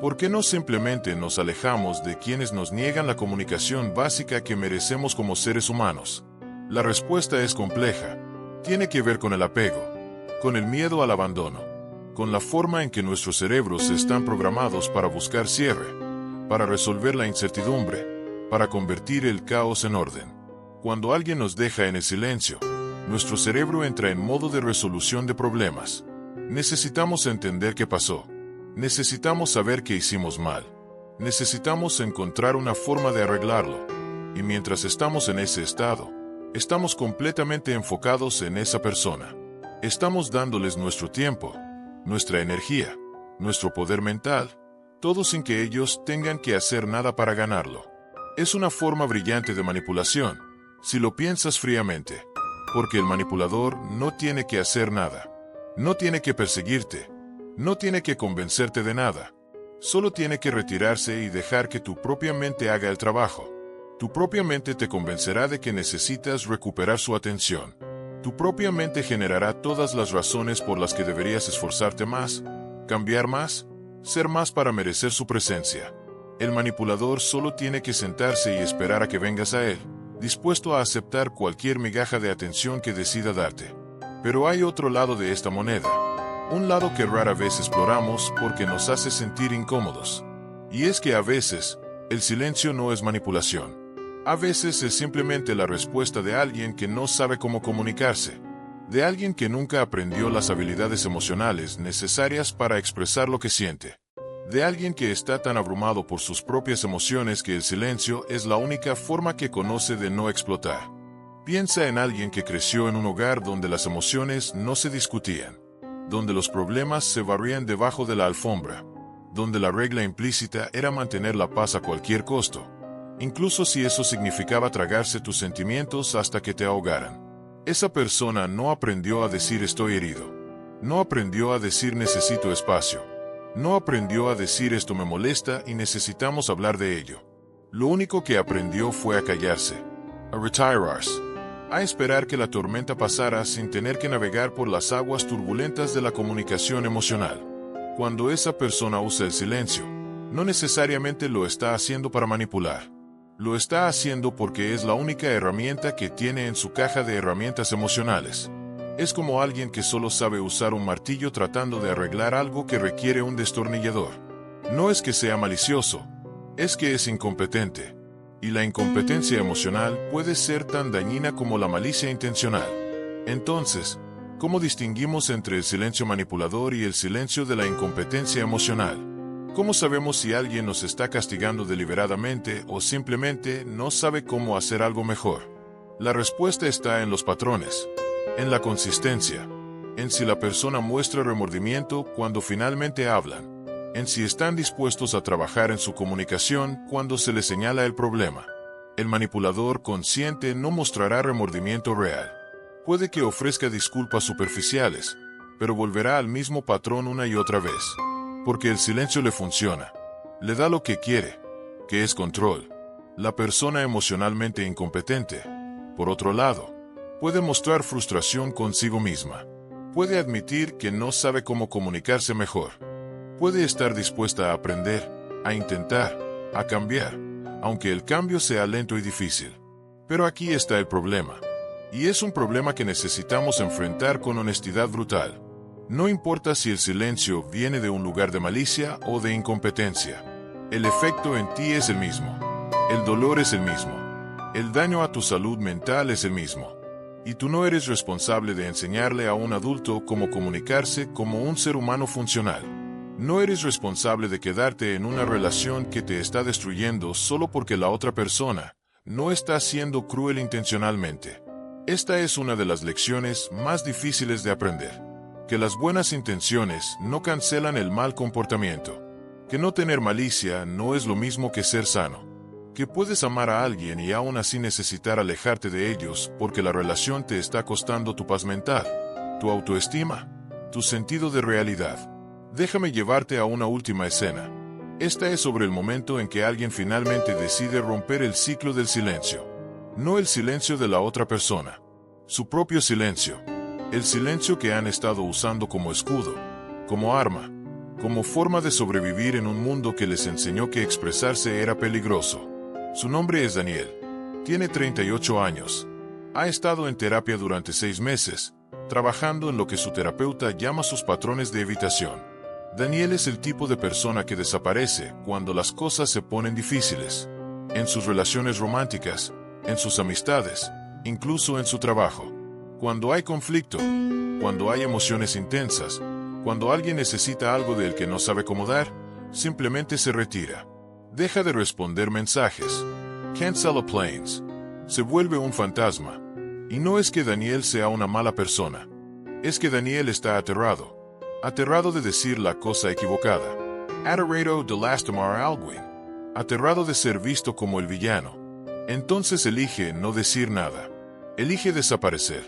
¿Por qué no simplemente nos alejamos de quienes nos niegan la comunicación básica que merecemos como seres humanos? La respuesta es compleja. Tiene que ver con el apego, con el miedo al abandono, con la forma en que nuestros cerebros están programados para buscar cierre, para resolver la incertidumbre, para convertir el caos en orden. Cuando alguien nos deja en el silencio, nuestro cerebro entra en modo de resolución de problemas. Necesitamos entender qué pasó. Necesitamos saber qué hicimos mal. Necesitamos encontrar una forma de arreglarlo. Y mientras estamos en ese estado, estamos completamente enfocados en esa persona. Estamos dándoles nuestro tiempo, nuestra energía, nuestro poder mental, todo sin que ellos tengan que hacer nada para ganarlo. Es una forma brillante de manipulación, si lo piensas fríamente, porque el manipulador no tiene que hacer nada. No tiene que perseguirte. No tiene que convencerte de nada. Solo tiene que retirarse y dejar que tu propia mente haga el trabajo. Tu propia mente te convencerá de que necesitas recuperar su atención. Tu propia mente generará todas las razones por las que deberías esforzarte más, cambiar más, ser más para merecer su presencia. El manipulador solo tiene que sentarse y esperar a que vengas a él, dispuesto a aceptar cualquier migaja de atención que decida darte. Pero hay otro lado de esta moneda. Un lado que rara vez exploramos porque nos hace sentir incómodos. Y es que a veces, el silencio no es manipulación. A veces es simplemente la respuesta de alguien que no sabe cómo comunicarse. De alguien que nunca aprendió las habilidades emocionales necesarias para expresar lo que siente. De alguien que está tan abrumado por sus propias emociones que el silencio es la única forma que conoce de no explotar. Piensa en alguien que creció en un hogar donde las emociones no se discutían, donde los problemas se barrían debajo de la alfombra, donde la regla implícita era mantener la paz a cualquier costo, incluso si eso significaba tragarse tus sentimientos hasta que te ahogaran. Esa persona no aprendió a decir estoy herido, no aprendió a decir necesito espacio, no aprendió a decir esto me molesta y necesitamos hablar de ello. Lo único que aprendió fue a callarse, a retirarse, a esperar que la tormenta pasara sin tener que navegar por las aguas turbulentas de la comunicación emocional. Cuando esa persona usa el silencio, no necesariamente lo está haciendo para manipular. Lo está haciendo porque es la única herramienta que tiene en su caja de herramientas emocionales. Es como alguien que solo sabe usar un martillo tratando de arreglar algo que requiere un destornillador. No es que sea malicioso, es que es incompetente. Y la incompetencia emocional puede ser tan dañina como la malicia intencional. Entonces, ¿cómo distinguimos entre el silencio manipulador y el silencio de la incompetencia emocional? ¿Cómo sabemos si alguien nos está castigando deliberadamente o simplemente no sabe cómo hacer algo mejor? La respuesta está en los patrones, en la consistencia, en si la persona muestra remordimiento cuando finalmente hablan, en si están dispuestos a trabajar en su comunicación cuando se les señala el problema. El manipulador consciente no mostrará remordimiento real. Puede que ofrezca disculpas superficiales, pero volverá al mismo patrón una y otra vez. Porque el silencio le funciona. Le da lo que quiere, que es control. La persona emocionalmente incompetente, por otro lado, puede mostrar frustración consigo misma. Puede admitir que no sabe cómo comunicarse mejor. Puede estar dispuesta a aprender, a intentar, a cambiar, aunque el cambio sea lento y difícil. Pero aquí está el problema. Y es un problema que necesitamos enfrentar con honestidad brutal. No importa si el silencio viene de un lugar de malicia o de incompetencia. El efecto en ti es el mismo. El dolor es el mismo. El daño a tu salud mental es el mismo. Y tú no eres responsable de enseñarle a un adulto cómo comunicarse como un ser humano funcional. No eres responsable de quedarte en una relación que te está destruyendo solo porque la otra persona no está siendo cruel intencionalmente. Esta es una de las lecciones más difíciles de aprender. Que las buenas intenciones no cancelan el mal comportamiento. Que no tener malicia no es lo mismo que ser sano. Que puedes amar a alguien y aún así necesitar alejarte de ellos porque la relación te está costando tu paz mental, tu autoestima, tu sentido de realidad. Déjame llevarte a una última escena. Esta es sobre el momento en que alguien finalmente decide romper el ciclo del silencio. No el silencio de la otra persona. Su propio silencio. El silencio que han estado usando como escudo, como arma, como forma de sobrevivir en un mundo que les enseñó que expresarse era peligroso. Su nombre es Daniel. Tiene 38 años. Ha estado en terapia durante 6 meses, trabajando en lo que su terapeuta llama sus patrones de evitación. Daniel es el tipo de persona que desaparece cuando las cosas se ponen difíciles. En sus relaciones románticas, en sus amistades, incluso en su trabajo. Cuando hay conflicto, cuando hay emociones intensas, cuando alguien necesita algo del que no sabe cómo dar, simplemente se retira. Deja de responder mensajes. Cancela planes. Se vuelve un fantasma. Y no es que Daniel sea una mala persona. Es que Daniel está aterrado. Aterrado de decir la cosa equivocada. Aterrado de lastimar a alguien. Aterrado de ser visto como el villano. Entonces elige no decir nada. Elige desaparecer.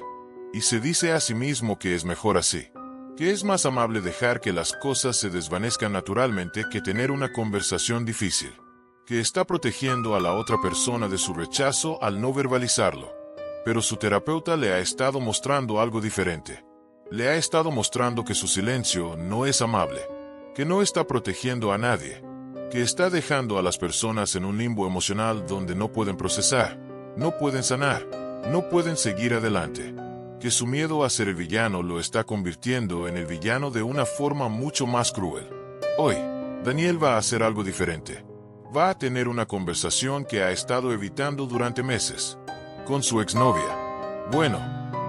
Y se dice a sí mismo que es mejor así. Que es más amable dejar que las cosas se desvanezcan naturalmente que tener una conversación difícil. Que está protegiendo a la otra persona de su rechazo al no verbalizarlo. Pero su terapeuta le ha estado mostrando algo diferente. Le ha estado mostrando que su silencio no es amable. Que no está protegiendo a nadie. Que está dejando a las personas en un limbo emocional donde no pueden procesar, no pueden sanar, no pueden seguir adelante. Que su miedo a ser el villano lo está convirtiendo en el villano de una forma mucho más cruel. Hoy, Daniel va a hacer algo diferente. Va a tener una conversación que ha estado evitando durante meses. Con su exnovia. Bueno,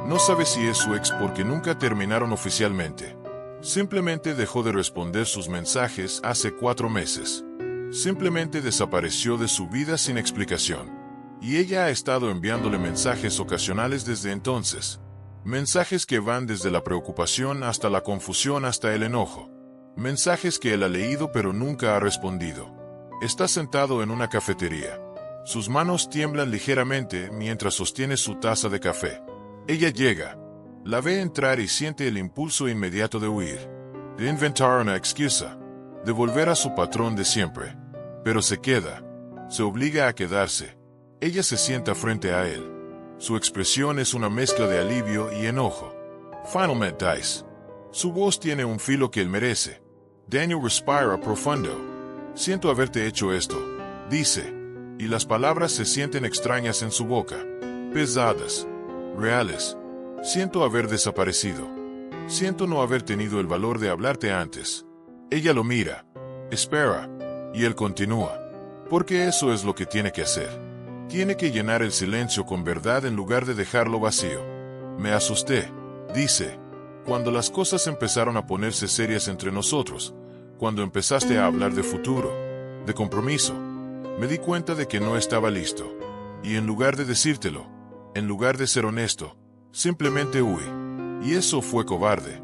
no sabe si es su ex porque nunca terminaron oficialmente. Simplemente dejó de responder sus mensajes hace 4 meses. Simplemente desapareció de su vida sin explicación. Y ella ha estado enviándole mensajes ocasionales desde entonces. Mensajes que van desde la preocupación hasta la confusión hasta el enojo. Mensajes que él ha leído pero nunca ha respondido. Está sentado en una cafetería. Sus manos tiemblan ligeramente mientras sostiene su taza de café. Ella llega. La ve entrar y siente el impulso inmediato de huir. De inventar una excusa. De volver a su patrón de siempre. Pero se queda. Se obliga a quedarse. Ella se sienta frente a él. Su expresión es una mezcla de alivio y enojo. Finalmente dice. Su voz tiene un filo que él merece. Daniel respira profundo. Siento haberte hecho esto, dice. Y las palabras se sienten extrañas en su boca. Pesadas. Reales. Siento haber desaparecido. Siento no haber tenido el valor de hablarte antes. Ella lo mira. Espera. Y él continúa. Porque eso es lo que tiene que hacer. Tiene que llenar el silencio con verdad en lugar de dejarlo vacío. Me asusté, dice. Cuando las cosas empezaron a ponerse serias entre nosotros. Cuando empezaste a hablar de futuro. De compromiso. Me di cuenta de que no estaba listo. Y en lugar de decírtelo, en lugar de ser honesto, simplemente huí. Y eso fue cobarde.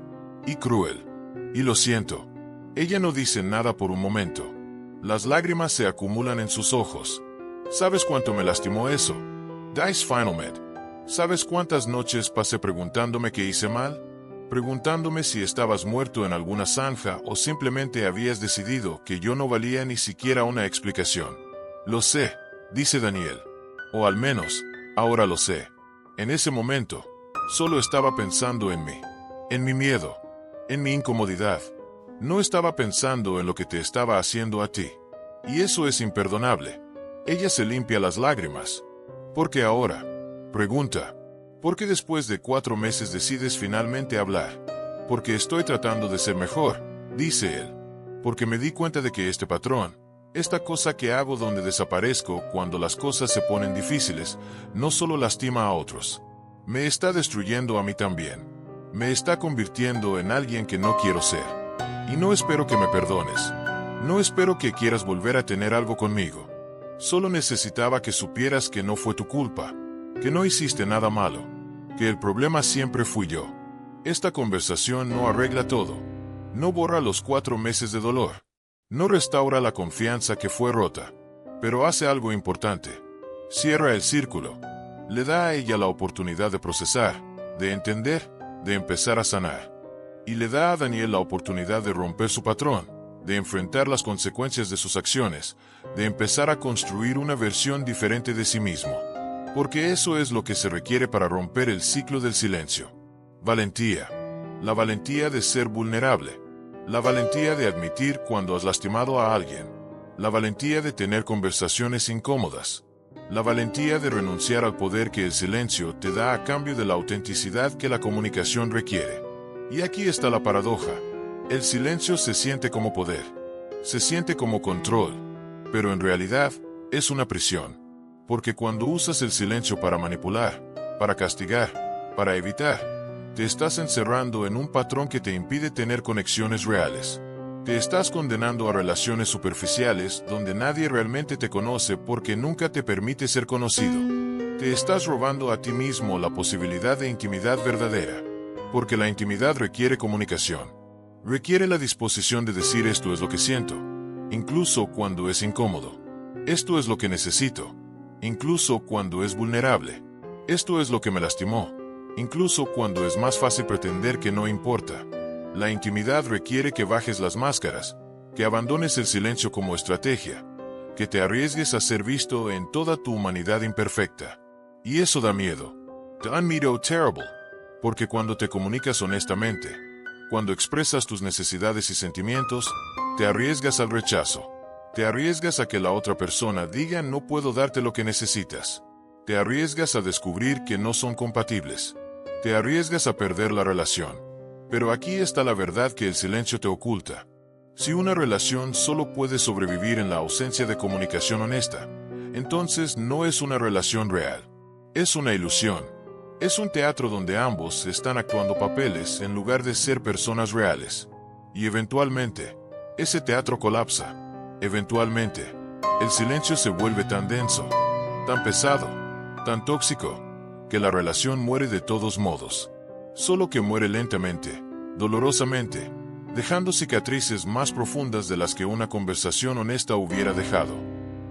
Y cruel. Y lo siento. Ella no dice nada por un momento. Las lágrimas se acumulan en sus ojos. ¿Sabes cuánto me lastimó eso? Dice finalmente. ¿Sabes cuántas noches pasé preguntándome qué hice mal? Preguntándome si estabas muerto en alguna zanja o simplemente habías decidido que yo no valía ni siquiera una explicación. Lo sé, dice Daniel. O al menos, ahora lo sé. En ese momento, solo estaba pensando en mí. En mi miedo. En mi incomodidad. No estaba pensando en lo que te estaba haciendo a ti. Y eso es imperdonable. Ella se limpia las lágrimas. ¿Por qué ahora? Pregunta. ¿Por qué después de 4 meses decides finalmente hablar? Porque estoy tratando de ser mejor, dice él. Porque me di cuenta de que este patrón, esta cosa que hago donde desaparezco cuando las cosas se ponen difíciles, no solo lastima a otros. Me está destruyendo a mí también. Me está convirtiendo en alguien que no quiero ser. Y no espero que me perdones. No espero que quieras volver a tener algo conmigo. Solo necesitaba que supieras que no fue tu culpa. Que no hiciste nada malo. Que el problema siempre fui yo. Esta conversación no arregla todo. No borra los 4 meses de dolor. No restaura la confianza que fue rota. Pero hace algo importante. Cierra el círculo. Le da a ella la oportunidad de procesar, de entender, de empezar a sanar. Y le da a Daniel la oportunidad de romper su patrón, de enfrentar las consecuencias de sus acciones, de empezar a construir una versión diferente de sí mismo. Porque eso es lo que se requiere para romper el ciclo del silencio. Valentía. La valentía de ser vulnerable. La valentía de admitir cuando has lastimado a alguien. La valentía de tener conversaciones incómodas. La valentía de renunciar al poder que el silencio te da a cambio de la autenticidad que la comunicación requiere. Y aquí está la paradoja. El silencio se siente como poder. Se siente como control. Pero en realidad, es una prisión. Porque cuando usas el silencio para manipular, para castigar, para evitar, te estás encerrando en un patrón que te impide tener conexiones reales. Te estás condenando a relaciones superficiales donde nadie realmente te conoce porque nunca te permite ser conocido. Te estás robando a ti mismo la posibilidad de intimidad verdadera. Porque la intimidad requiere comunicación. Requiere la disposición de decir esto es lo que siento, incluso cuando es incómodo. Esto es lo que necesito, incluso cuando es vulnerable. Esto es lo que me lastimó, incluso cuando es más fácil pretender que no importa. La intimidad requiere que bajes las máscaras, que abandones el silencio como estrategia, que te arriesgues a ser visto en toda tu humanidad imperfecta. Y eso da miedo. Da miedo terrible. Porque cuando te comunicas honestamente, cuando expresas tus necesidades y sentimientos, te arriesgas al rechazo. Te arriesgas a que la otra persona diga no puedo darte lo que necesitas. Te arriesgas a descubrir que no son compatibles. Te arriesgas a perder la relación. Pero aquí está la verdad que el silencio te oculta. Si una relación solo puede sobrevivir en la ausencia de comunicación honesta, entonces no es una relación real. Es una ilusión. Es un teatro donde ambos están actuando papeles en lugar de ser personas reales. Y eventualmente, ese teatro colapsa. Eventualmente, el silencio se vuelve tan denso, tan pesado, tan tóxico, que la relación muere de todos modos. Solo que muere lentamente, dolorosamente, dejando cicatrices más profundas de las que una conversación honesta hubiera dejado.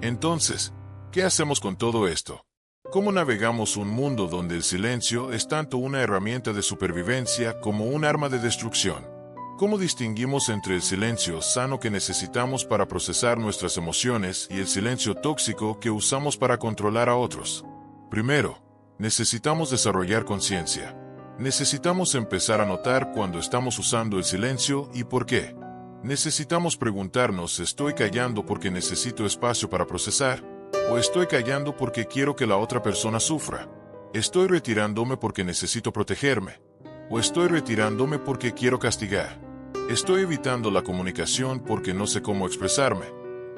Entonces, ¿qué hacemos con todo esto? ¿Cómo navegamos un mundo donde el silencio es tanto una herramienta de supervivencia como un arma de destrucción? ¿Cómo distinguimos entre el silencio sano que necesitamos para procesar nuestras emociones y el silencio tóxico que usamos para controlar a otros? Primero, necesitamos desarrollar conciencia. Necesitamos empezar a notar cuando estamos usando el silencio y por qué. Necesitamos preguntarnos, ¿estoy callando porque necesito espacio para procesar? ¿O estoy callando porque quiero que la otra persona sufra? ¿Estoy retirándome porque necesito protegerme? ¿O estoy retirándome porque quiero castigar? ¿Estoy evitando la comunicación porque no sé cómo expresarme?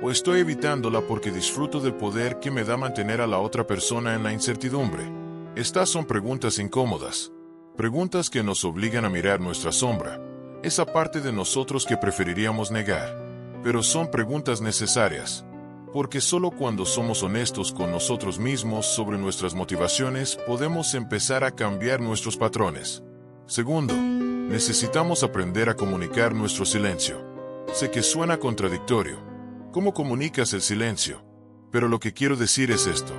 ¿O estoy evitándola porque disfruto del poder que me da mantener a la otra persona en la incertidumbre? Estas son preguntas incómodas. Preguntas que nos obligan a mirar nuestra sombra, esa parte de nosotros que preferiríamos negar. Pero son preguntas necesarias. Porque solo cuando somos honestos con nosotros mismos sobre nuestras motivaciones podemos empezar a cambiar nuestros patrones. Segundo, necesitamos aprender a comunicar nuestro silencio. Sé que suena contradictorio. ¿Cómo comunicas el silencio? Pero lo que quiero decir es esto.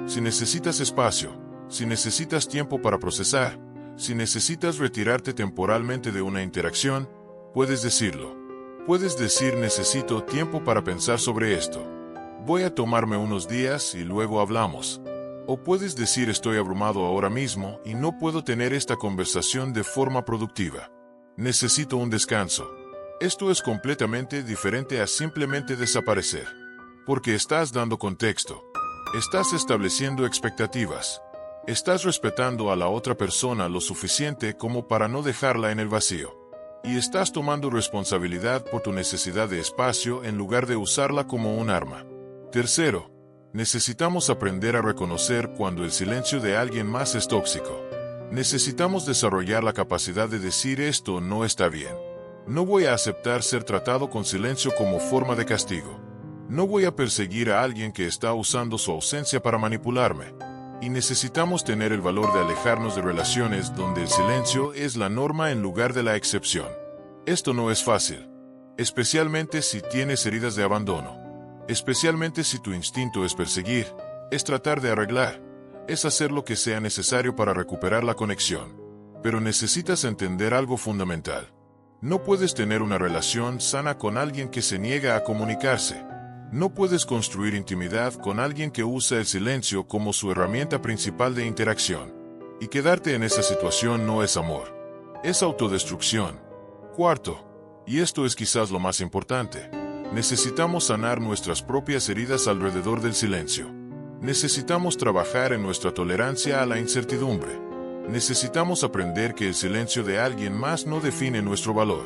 Si necesitas espacio, si necesitas tiempo para procesar, si necesitas retirarte temporalmente de una interacción, puedes decirlo. Puedes decir necesito tiempo para pensar sobre esto. Voy a tomarme unos días y luego hablamos. O puedes decir estoy abrumado ahora mismo y no puedo tener esta conversación de forma productiva. Necesito un descanso. Esto es completamente diferente a simplemente desaparecer. Porque estás dando contexto. Estás estableciendo expectativas. Estás respetando a la otra persona lo suficiente como para no dejarla en el vacío. Y estás tomando responsabilidad por tu necesidad de espacio en lugar de usarla como un arma. Tercero, necesitamos aprender a reconocer cuando el silencio de alguien más es tóxico. Necesitamos desarrollar la capacidad de decir esto no está bien. No voy a aceptar ser tratado con silencio como forma de castigo. No voy a perseguir a alguien que está usando su ausencia para manipularme. Y necesitamos tener el valor de alejarnos de relaciones donde el silencio es la norma en lugar de la excepción. Esto no es fácil, especialmente si tienes heridas de abandono. Especialmente si tu instinto es perseguir, es tratar de arreglar, es hacer lo que sea necesario para recuperar la conexión. Pero necesitas entender algo fundamental. No puedes tener una relación sana con alguien que se niega a comunicarse. No puedes construir intimidad con alguien que usa el silencio como su herramienta principal de interacción. Y quedarte en esa situación no es amor. Es autodestrucción. Cuarto, Y esto es quizás lo más importante. Necesitamos sanar nuestras propias heridas alrededor del silencio. Necesitamos trabajar en nuestra tolerancia a la incertidumbre. Necesitamos aprender que el silencio de alguien más no define nuestro valor.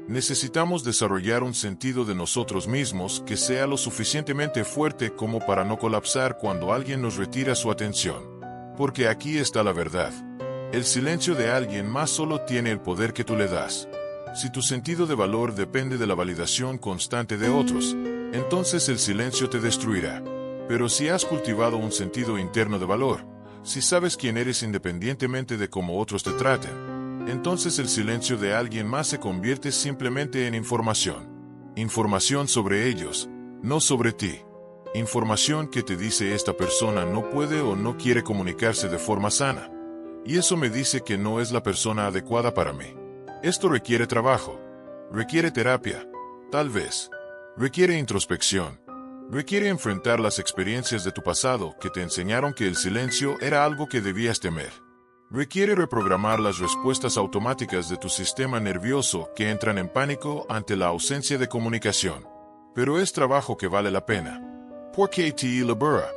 Necesitamos desarrollar un sentido de nosotros mismos que sea lo suficientemente fuerte como para no colapsar cuando alguien nos retira su atención. Porque aquí está la verdad. El silencio de alguien más solo tiene el poder que tú le das. Si tu sentido de valor depende de la validación constante de otros, entonces el silencio te destruirá. Pero si has cultivado un sentido interno de valor, si sabes quién eres independientemente de cómo otros te traten, entonces el silencio de alguien más se convierte simplemente en información. Información sobre ellos, no sobre ti. Información que te dice esta persona no puede o no quiere comunicarse de forma sana. Y eso me dice que no es la persona adecuada para mí. Esto requiere trabajo, requiere terapia, tal vez, requiere introspección, requiere enfrentar las experiencias de tu pasado que te enseñaron que el silencio era algo que debías temer. Requiere reprogramar las respuestas automáticas de tu sistema nervioso que entran en pánico ante la ausencia de comunicación. Pero es trabajo que vale la pena. Porque te libera.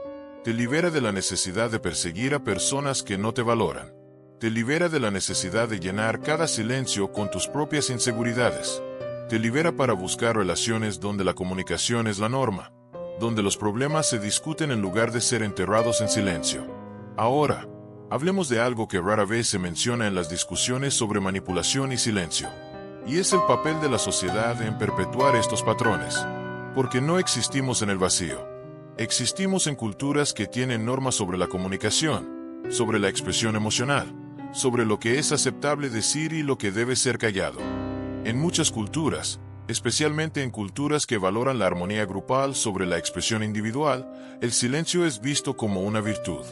Te libera de la necesidad de perseguir a personas que no te valoran. Te libera de la necesidad de llenar cada silencio con tus propias inseguridades. Te libera para buscar relaciones donde la comunicación es la norma, donde los problemas se discuten en lugar de ser enterrados en silencio. Ahora, hablemos de algo que rara vez se menciona en las discusiones sobre manipulación y silencio. Y es el papel de la sociedad en perpetuar estos patrones. Porque no existimos en el vacío. Existimos en culturas que tienen normas sobre la comunicación, sobre la expresión emocional, sobre lo que es aceptable decir y lo que debe ser callado. En muchas culturas, especialmente en culturas que valoran la armonía grupal sobre la expresión individual, el silencio es visto como una virtud.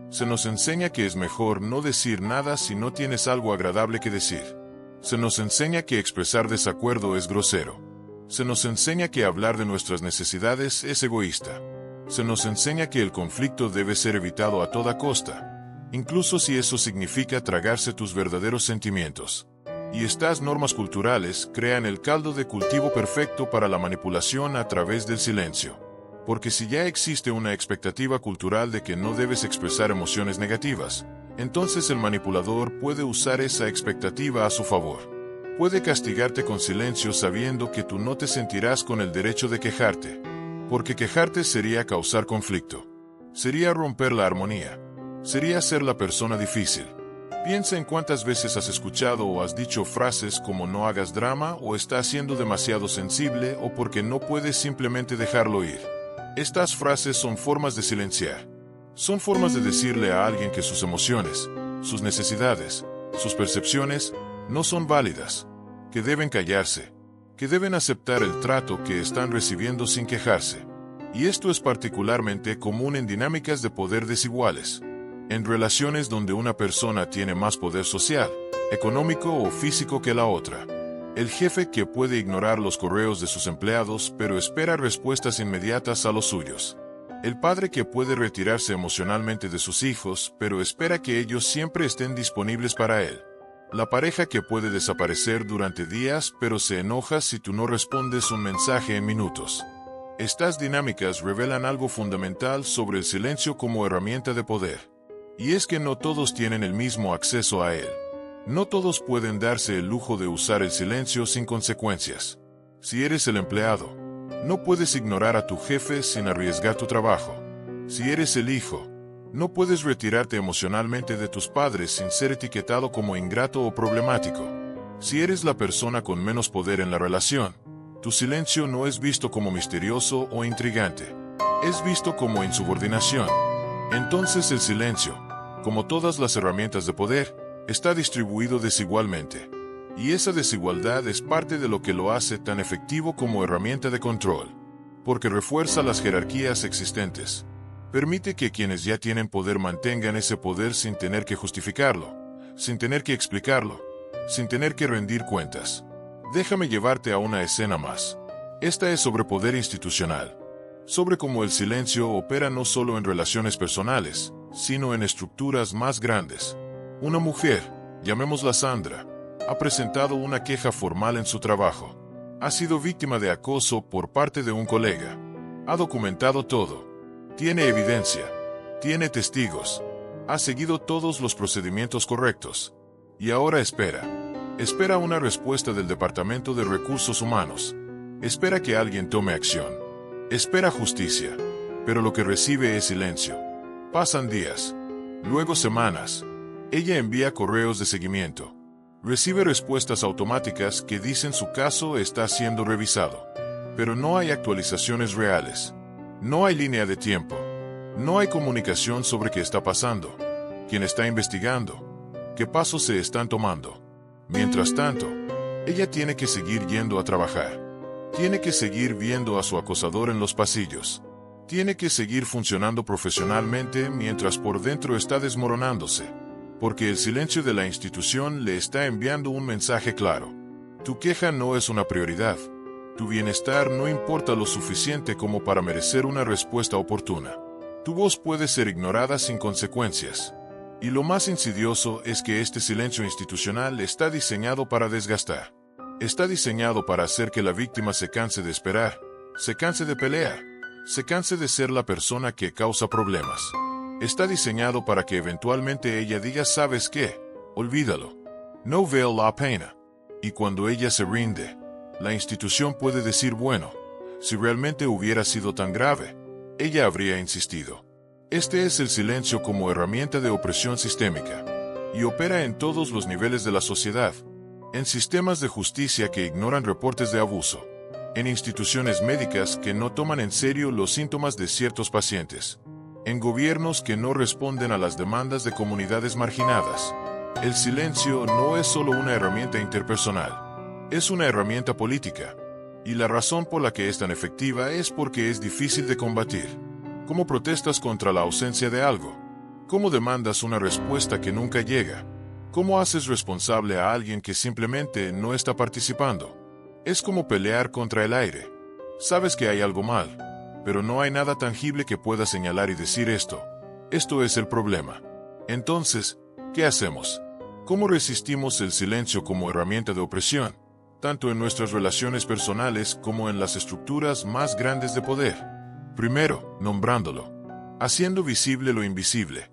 Se nos enseña que es mejor no decir nada si no tienes algo agradable que decir. Se nos enseña que expresar desacuerdo es grosero. Se nos enseña que hablar de nuestras necesidades es egoísta. Se nos enseña que el conflicto debe ser evitado a toda costa, incluso si eso significa tragarse tus verdaderos sentimientos. Y estas normas culturales crean el caldo de cultivo perfecto para la manipulación a través del silencio. Porque si ya existe una expectativa cultural de que no debes expresar emociones negativas, entonces el manipulador puede usar esa expectativa a su favor. Puede castigarte con silencio sabiendo que tú no te sentirás con el derecho de quejarte. Porque quejarte sería causar conflicto. Sería romper la armonía. Sería ser la persona difícil. Piensa en cuántas veces has escuchado o has dicho frases como no hagas drama o estás siendo demasiado sensible o porque no puedes simplemente dejarlo ir. Estas frases son formas de silenciar. Son formas de decirle a alguien que sus emociones, sus necesidades, sus percepciones no son válidas, que deben callarse, que deben aceptar el trato que están recibiendo sin quejarse. Y esto es particularmente común en dinámicas de poder desiguales. En relaciones donde una persona tiene más poder social, económico o físico que la otra. El jefe que puede ignorar los correos de sus empleados pero espera respuestas inmediatas a los suyos. El padre que puede retirarse emocionalmente de sus hijos pero espera que ellos siempre estén disponibles para él. La pareja que puede desaparecer durante días pero se enoja si tú no respondes un mensaje en minutos. Estas dinámicas revelan algo fundamental sobre el silencio como herramienta de poder. Y es que no todos tienen el mismo acceso a él. No todos pueden darse el lujo de usar el silencio sin consecuencias. Si eres el empleado, no puedes ignorar a tu jefe sin arriesgar tu trabajo. Si eres el hijo, no puedes retirarte emocionalmente de tus padres sin ser etiquetado como ingrato o problemático. Si eres la persona con menos poder en la relación, tu silencio no es visto como misterioso o intrigante. Es visto como insubordinación. Entonces el silencio, como todas las herramientas de poder, está distribuido desigualmente. Y esa desigualdad es parte de lo que lo hace tan efectivo como herramienta de control. Porque refuerza las jerarquías existentes. Permite que quienes ya tienen poder mantengan ese poder sin tener que justificarlo, sin tener que explicarlo, sin tener que rendir cuentas. Déjame llevarte a una escena más. Esta es sobre poder institucional. Sobre cómo el silencio opera no solo en relaciones personales, sino en estructuras más grandes. Una mujer, llamémosla Sandra, ha presentado una queja formal en su trabajo. Ha sido víctima de acoso por parte de un colega. Ha documentado todo. Tiene evidencia. Tiene testigos. Ha seguido todos los procedimientos correctos. Y ahora espera. Espera una respuesta del Departamento de Recursos Humanos. Espera que alguien tome acción. Espera justicia. Pero lo que recibe es silencio. Pasan días. Luego semanas. Ella envía correos de seguimiento. Recibe respuestas automáticas que dicen su caso está siendo revisado. Pero no hay actualizaciones reales. No hay línea de tiempo. No hay comunicación sobre qué está pasando, quién está investigando, qué pasos se están tomando. Mientras tanto, ella tiene que seguir yendo a trabajar. Tiene que seguir viendo a su acosador en los pasillos. Tiene que seguir funcionando profesionalmente mientras por dentro está desmoronándose. Porque el silencio de la institución le está enviando un mensaje claro. Tu queja no es una prioridad. Tu bienestar no importa lo suficiente como para merecer una respuesta oportuna. Tu voz puede ser ignorada sin consecuencias. Y lo más insidioso es que este silencio institucional está diseñado para desgastar. Está diseñado para hacer que la víctima se canse de esperar, se canse de pelear, se canse de ser la persona que causa problemas. Está diseñado para que eventualmente ella diga, ¿sabes qué? Olvídalo. No veo la pena. Y cuando ella se rinde, la institución puede decir, bueno, si realmente hubiera sido tan grave, ella habría insistido. Este es el silencio como herramienta de opresión sistémica, y opera en todos los niveles de la sociedad, en sistemas de justicia que ignoran reportes de abuso, en instituciones médicas que no toman en serio los síntomas de ciertos pacientes, en gobiernos que no responden a las demandas de comunidades marginadas. El silencio no es solo una herramienta interpersonal, es una herramienta política. Y la razón por la que es tan efectiva es porque es difícil de combatir. ¿Cómo protestas contra la ausencia de algo? ¿Cómo demandas una respuesta que nunca llega? ¿Cómo haces responsable a alguien que simplemente no está participando? Es como pelear contra el aire. Sabes que hay algo mal, pero no hay nada tangible que pueda señalar y decir esto. Esto es el problema. Entonces, ¿qué hacemos? ¿Cómo resistimos el silencio como herramienta de opresión? Tanto en nuestras relaciones personales como en las estructuras más grandes de poder. Primero, nombrándolo, haciendo visible lo invisible,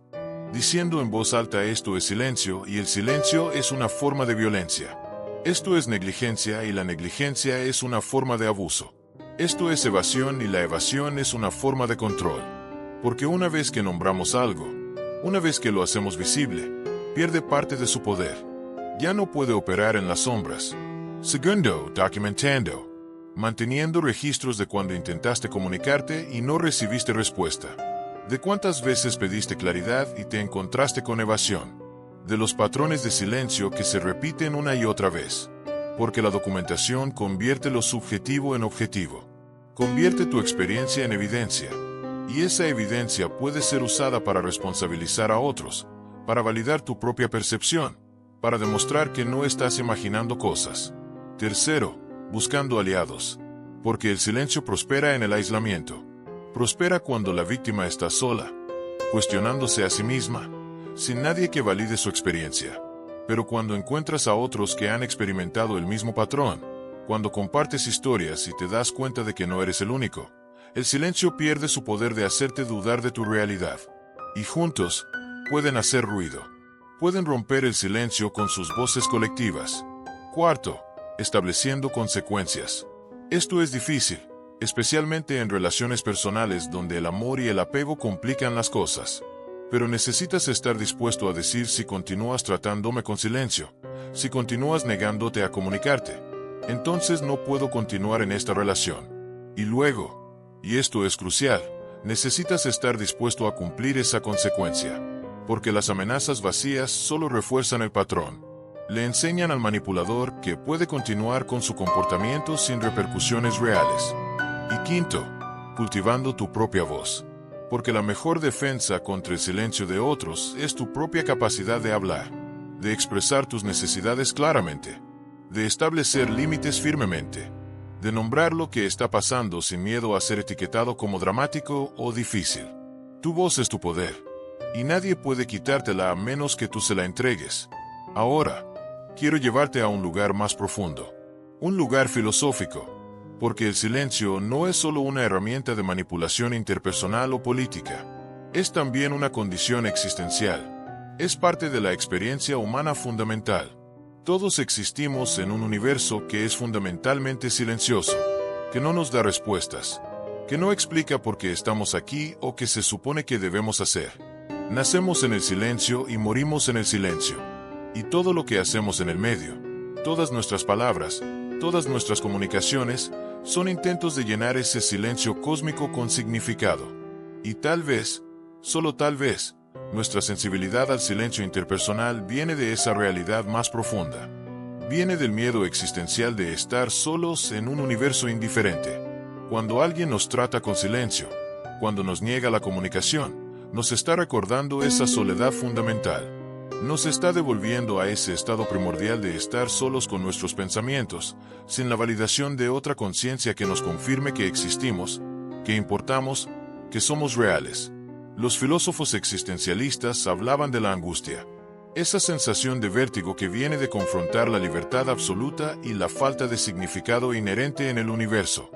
diciendo en voz alta esto es silencio y el silencio es una forma de violencia. Esto es negligencia y la negligencia es una forma de abuso. Esto es evasión y la evasión es una forma de control. Porque una vez que nombramos algo, una vez que lo hacemos visible, pierde parte de su poder. Ya no puede operar en las sombras. Segundo, documentando, manteniendo registros de cuando intentaste comunicarte y no recibiste respuesta. De cuántas veces pediste claridad y te encontraste con evasión. De los patrones de silencio que se repiten una y otra vez. Porque la documentación convierte lo subjetivo en objetivo. Convierte tu experiencia en evidencia. Y esa evidencia puede ser usada para responsabilizar a otros, para validar tu propia percepción, para demostrar que no estás imaginando cosas. Tercero, buscando aliados. Porque el silencio prospera en el aislamiento. Prospera cuando la víctima está sola, cuestionándose a sí misma, sin nadie que valide su experiencia. Pero cuando encuentras a otros que han experimentado el mismo patrón, cuando compartes historias y te das cuenta de que no eres el único, el silencio pierde su poder de hacerte dudar de tu realidad. Y juntos, pueden hacer ruido. Pueden romper el silencio con sus voces colectivas. Cuarto, estableciendo consecuencias. Esto es difícil, especialmente en relaciones personales donde el amor y el apego complican las cosas. Pero necesitas estar dispuesto a decir si continúas tratándome con silencio, si continúas negándote a comunicarte. Entonces no puedo continuar en esta relación. Y luego, y esto es crucial, necesitas estar dispuesto a cumplir esa consecuencia. Porque las amenazas vacías solo refuerzan el patrón. Le enseñan al manipulador que puede continuar con su comportamiento sin repercusiones reales. Y quinto, cultivando tu propia voz. Porque la mejor defensa contra el silencio de otros es tu propia capacidad de hablar, de expresar tus necesidades claramente, de establecer límites firmemente, de nombrar lo que está pasando sin miedo a ser etiquetado como dramático o difícil. Tu voz es tu poder, y nadie puede quitártela a menos que tú se la entregues. Ahora, quiero llevarte a un lugar más profundo. Un lugar filosófico, porque el silencio no es solo una herramienta de manipulación interpersonal o política. Es también una condición existencial. Es parte de la experiencia humana fundamental. Todos existimos en un universo que es fundamentalmente silencioso, que no nos da respuestas, que no explica por qué estamos aquí o qué se supone que debemos hacer. Nacemos en el silencio y morimos en el silencio. Y todo lo que hacemos en el medio, todas nuestras palabras, todas nuestras comunicaciones, son intentos de llenar ese silencio cósmico con significado. Y tal vez, solo tal vez, nuestra sensibilidad al silencio interpersonal viene de esa realidad más profunda. Viene del miedo existencial de estar solos en un universo indiferente. Cuando alguien nos trata con silencio, cuando nos niega la comunicación, nos está recordando esa soledad fundamental. Nos está devolviendo a ese estado primordial de estar solos con nuestros pensamientos, sin la validación de otra conciencia que nos confirme que existimos, que importamos, que somos reales. Los filósofos existencialistas hablaban de la angustia, esa sensación de vértigo que viene de confrontar la libertad absoluta y la falta de significado inherente en el universo.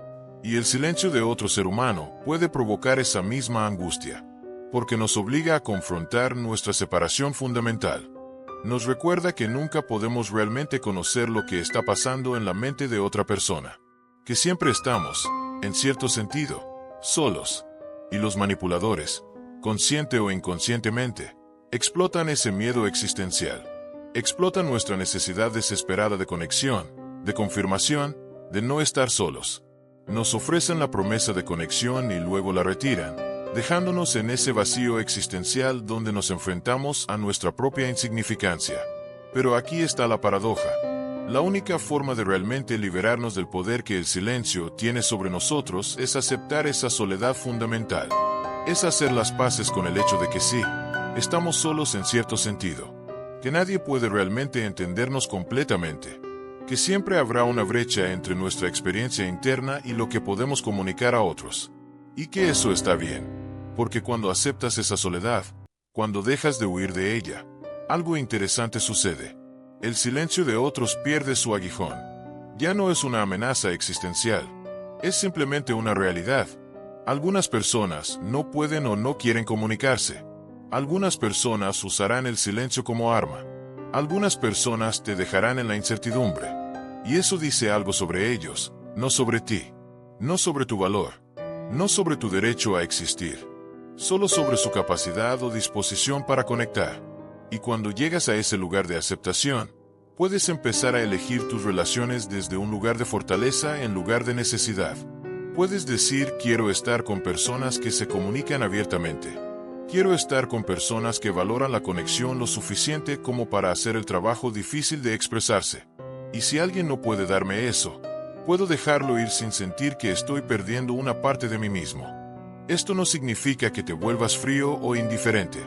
Y el silencio de otro ser humano puede provocar esa misma angustia, porque nos obliga a confrontar nuestra separación fundamental. Nos recuerda que nunca podemos realmente conocer lo que está pasando en la mente de otra persona, que siempre estamos, en cierto sentido, solos. Y los manipuladores, consciente o inconscientemente, explotan ese miedo existencial. Explotan nuestra necesidad desesperada de conexión, de confirmación, de no estar solos. Nos ofrecen la promesa de conexión y luego la retiran, dejándonos en ese vacío existencial donde nos enfrentamos a nuestra propia insignificancia. Pero aquí está la paradoja. La única forma de realmente liberarnos del poder que el silencio tiene sobre nosotros es aceptar esa soledad fundamental. Es hacer las paces con el hecho de que sí, estamos solos en cierto sentido, que nadie puede realmente entendernos completamente, que siempre habrá una brecha entre nuestra experiencia interna y lo que podemos comunicar a otros. Y que eso está bien. Porque cuando aceptas esa soledad, cuando dejas de huir de ella, algo interesante sucede. El silencio de otros pierde su aguijón. Ya no es una amenaza existencial. Es simplemente una realidad. Algunas personas no pueden o no quieren comunicarse. Algunas personas usarán el silencio como arma. Algunas personas te dejarán en la incertidumbre. Y eso dice algo sobre ellos, no sobre ti. No sobre tu valor. No sobre tu derecho a existir. Solo sobre su capacidad o disposición para conectar. Y cuando llegas a ese lugar de aceptación, puedes empezar a elegir tus relaciones desde un lugar de fortaleza en lugar de necesidad. Puedes decir: quiero estar con personas que se comunican abiertamente. Quiero estar con personas que valoran la conexión lo suficiente como para hacer el trabajo difícil de expresarse. Y si alguien no puede darme eso, puedo dejarlo ir sin sentir que estoy perdiendo una parte de mí mismo. Esto no significa que te vuelvas frío o indiferente.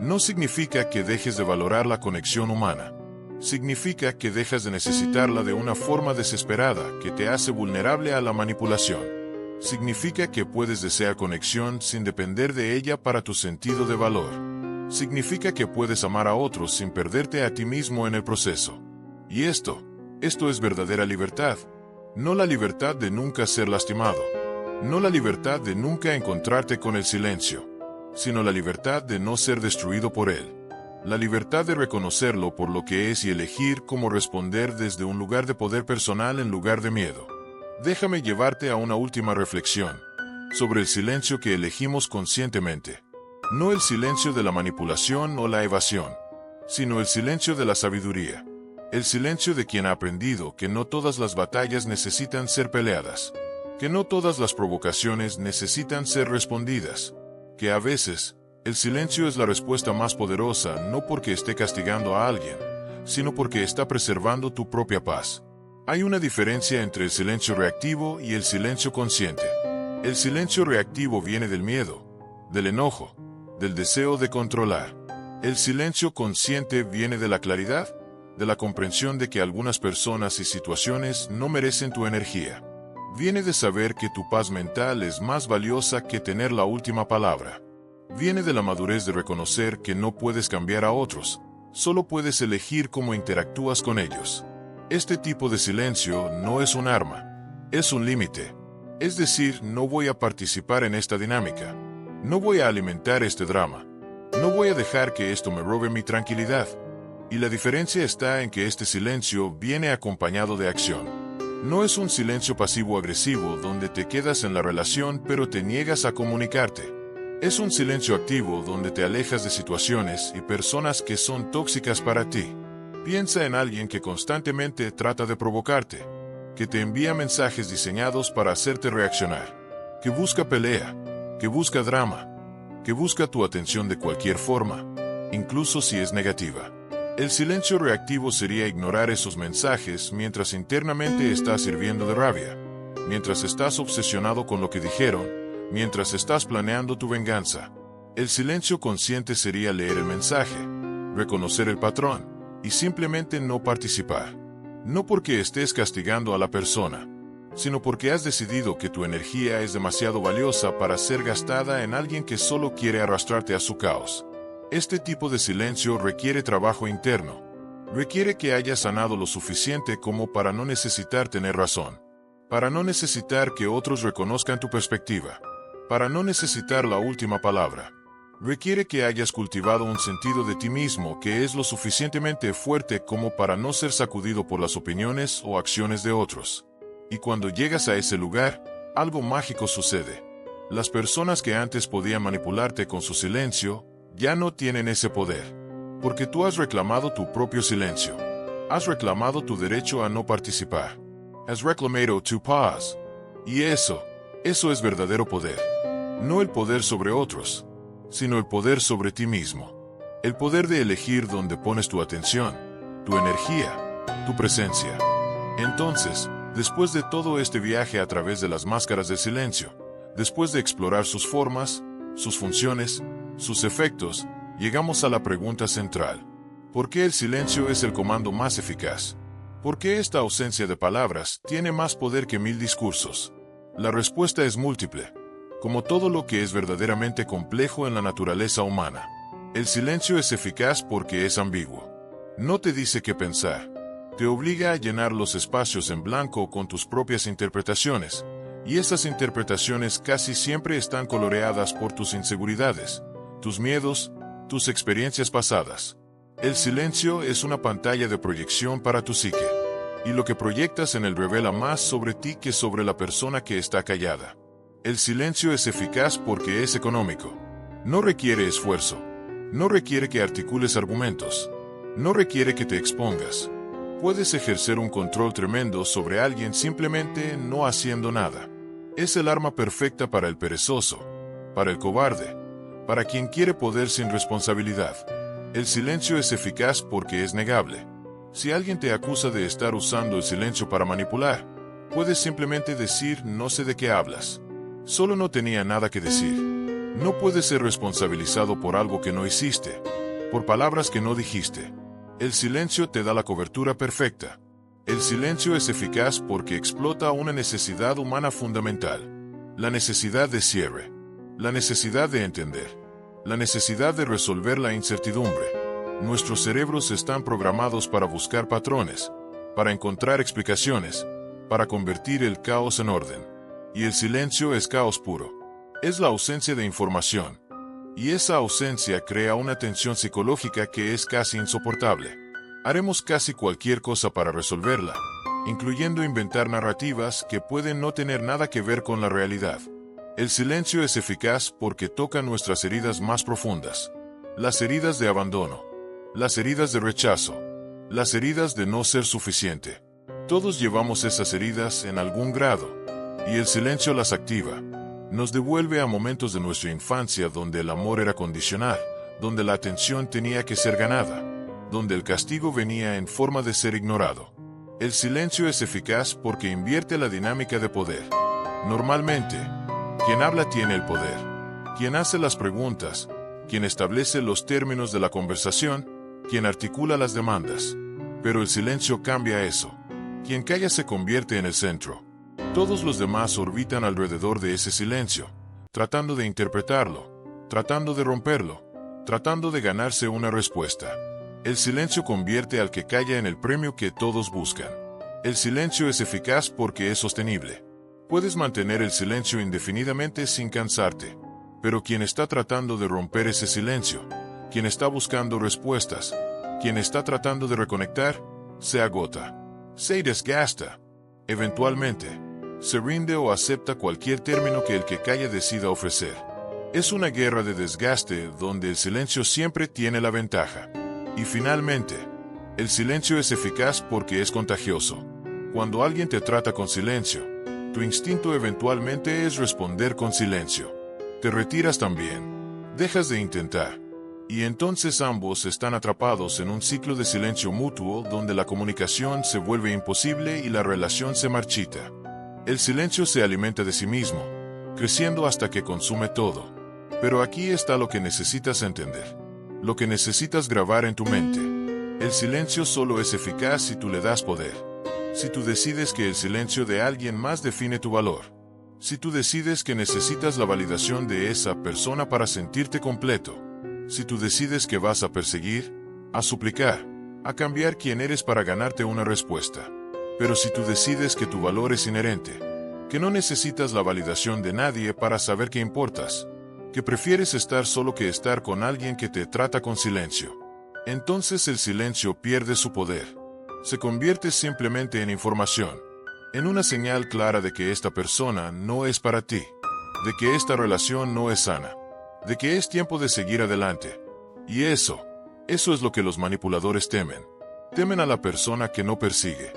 No significa que dejes de valorar la conexión humana. Significa que dejas de necesitarla de una forma desesperada que te hace vulnerable a la manipulación. Significa que puedes desear conexión sin depender de ella para tu sentido de valor. Significa que puedes amar a otros sin perderte a ti mismo en el proceso. Y esto es verdadera libertad. No la libertad de nunca ser lastimado. No la libertad de nunca encontrarte con el silencio, sino la libertad de no ser destruido por él. La libertad de reconocerlo por lo que es y elegir cómo responder desde un lugar de poder personal en lugar de miedo. Déjame llevarte a una última reflexión sobre el silencio que elegimos conscientemente. No el silencio de la manipulación o la evasión, sino el silencio de la sabiduría. El silencio de quien ha aprendido que no todas las batallas necesitan ser peleadas. Que no todas las provocaciones necesitan ser respondidas, que a veces, el silencio es la respuesta más poderosa no porque esté castigando a alguien, sino porque está preservando tu propia paz. Hay una diferencia entre el silencio reactivo y el silencio consciente. El silencio reactivo viene del miedo, del enojo, del deseo de controlar. El silencio consciente viene de la claridad, de la comprensión de que algunas personas y situaciones no merecen tu energía. Viene de saber que tu paz mental es más valiosa que tener la última palabra. Viene de la madurez de reconocer que no puedes cambiar a otros, solo puedes elegir cómo interactúas con ellos. Este tipo de silencio no es un arma, es un límite. Es decir, no voy a participar en esta dinámica. No voy a alimentar este drama. No voy a dejar que esto me robe mi tranquilidad. Y la diferencia está en que este silencio viene acompañado de acción. No es un silencio pasivo-agresivo donde te quedas en la relación pero te niegas a comunicarte. Es un silencio activo donde te alejas de situaciones y personas que son tóxicas para ti. Piensa en alguien que constantemente trata de provocarte, que te envía mensajes diseñados para hacerte reaccionar, que busca pelea, que busca drama, que busca tu atención de cualquier forma, incluso si es negativa. El silencio reactivo sería ignorar esos mensajes mientras internamente estás hirviendo de rabia, mientras estás obsesionado con lo que dijeron, mientras estás planeando tu venganza. El silencio consciente sería leer el mensaje, reconocer el patrón y simplemente no participar. No porque estés castigando a la persona, sino porque has decidido que tu energía es demasiado valiosa para ser gastada en alguien que solo quiere arrastrarte a su caos. Este tipo de silencio requiere trabajo interno. Requiere que hayas sanado lo suficiente como para no necesitar tener razón, para no necesitar que otros reconozcan tu perspectiva, para no necesitar la última palabra. Requiere que hayas cultivado un sentido de ti mismo que es lo suficientemente fuerte como para no ser sacudido por las opiniones o acciones de otros. Y cuando llegas a ese lugar, algo mágico sucede. Las personas que antes podían manipularte con su silencio, ya no tienen ese poder. Porque tú has reclamado tu propio silencio. Has reclamado tu derecho a no participar. Has reclamado tu paz. Y eso es verdadero poder. No el poder sobre otros, sino el poder sobre ti mismo. El poder de elegir dónde pones tu atención, tu energía, tu presencia. Entonces, después de todo este viaje a través de las máscaras del silencio, después de explorar sus formas, sus funciones, sus efectos, llegamos a la pregunta central. ¿Por qué el silencio es el comando más eficaz? ¿Por qué esta ausencia de palabras tiene más poder que 1000 discursos? La respuesta es múltiple. Como todo lo que es verdaderamente complejo en la naturaleza humana. El silencio es eficaz porque es ambiguo. No te dice qué pensar. Te obliga a llenar los espacios en blanco con tus propias interpretaciones, y esas interpretaciones casi siempre están coloreadas por tus inseguridades, tus miedos, tus experiencias pasadas. El silencio es una pantalla de proyección para tu psique, y lo que proyectas en él revela más sobre ti que sobre la persona que está callada. El silencio es eficaz porque es económico. No requiere esfuerzo. No requiere que articules argumentos. No requiere que te expongas. Puedes ejercer un control tremendo sobre alguien simplemente no haciendo nada. Es el arma perfecta para el perezoso, para el cobarde, para quien quiere poder sin responsabilidad. El silencio es eficaz porque es negable. Si alguien te acusa de estar usando el silencio para manipular, puedes simplemente decir no sé de qué hablas. Solo no tenía nada que decir. No puedes ser responsabilizado por algo que no hiciste, por palabras que no dijiste. El silencio te da la cobertura perfecta. El silencio es eficaz porque explota una necesidad humana fundamental. La necesidad de cierre. La necesidad de entender. La necesidad de resolver la incertidumbre. Nuestros cerebros están programados para buscar patrones, para encontrar explicaciones, para convertir el caos en orden. Y el silencio es caos puro. Es la ausencia de información. Y esa ausencia crea una tensión psicológica que es casi insoportable. Haremos casi cualquier cosa para resolverla, incluyendo inventar narrativas que pueden no tener nada que ver con la realidad. El silencio es eficaz porque toca nuestras heridas más profundas. Las heridas de abandono. Las heridas de rechazo. Las heridas de no ser suficiente. Todos llevamos esas heridas en algún grado. Y el silencio las activa. Nos devuelve a momentos de nuestra infancia donde el amor era condicional, donde la atención tenía que ser ganada, donde el castigo venía en forma de ser ignorado. El silencio es eficaz porque invierte la dinámica de poder. Normalmente, quien habla tiene el poder. Quien hace las preguntas, quien establece los términos de la conversación, quien articula las demandas. Pero el silencio cambia eso. Quien calla se convierte en el centro. Todos los demás orbitan alrededor de ese silencio, tratando de interpretarlo, tratando de romperlo, tratando de ganarse una respuesta. El silencio convierte al que calla en el premio que todos buscan. El silencio es eficaz porque es sostenible. Puedes mantener el silencio indefinidamente sin cansarte. Pero quien está tratando de romper ese silencio, quien está buscando respuestas, quien está tratando de reconectar, se agota, se desgasta. Eventualmente, se rinde o acepta cualquier término que el que calla decida ofrecer. Es una guerra de desgaste donde el silencio siempre tiene la ventaja. Y finalmente, el silencio es eficaz porque es contagioso. Cuando alguien te trata con silencio, tu instinto eventualmente es responder con silencio. Te retiras también. Dejas de intentar. Y entonces ambos están atrapados en un ciclo de silencio mutuo donde la comunicación se vuelve imposible y la relación se marchita. El silencio se alimenta de sí mismo, creciendo hasta que consume todo. Pero aquí está lo que necesitas entender. Lo que necesitas grabar en tu mente. El silencio solo es eficaz si tú le das poder. Si tú decides que el silencio de alguien más define tu valor. Si tú decides que necesitas la validación de esa persona para sentirte completo. Si tú decides que vas a perseguir, a suplicar, a cambiar quién eres para ganarte una respuesta. Pero si tú decides que tu valor es inherente, que no necesitas la validación de nadie para saber que importas, que prefieres estar solo que estar con alguien que te trata con silencio, entonces el silencio pierde su poder. Se convierte simplemente en información, en una señal clara de que esta persona no es para ti, de que esta relación no es sana, de que es tiempo de seguir adelante. Y eso es lo que los manipuladores temen. Temen a la persona que no persigue,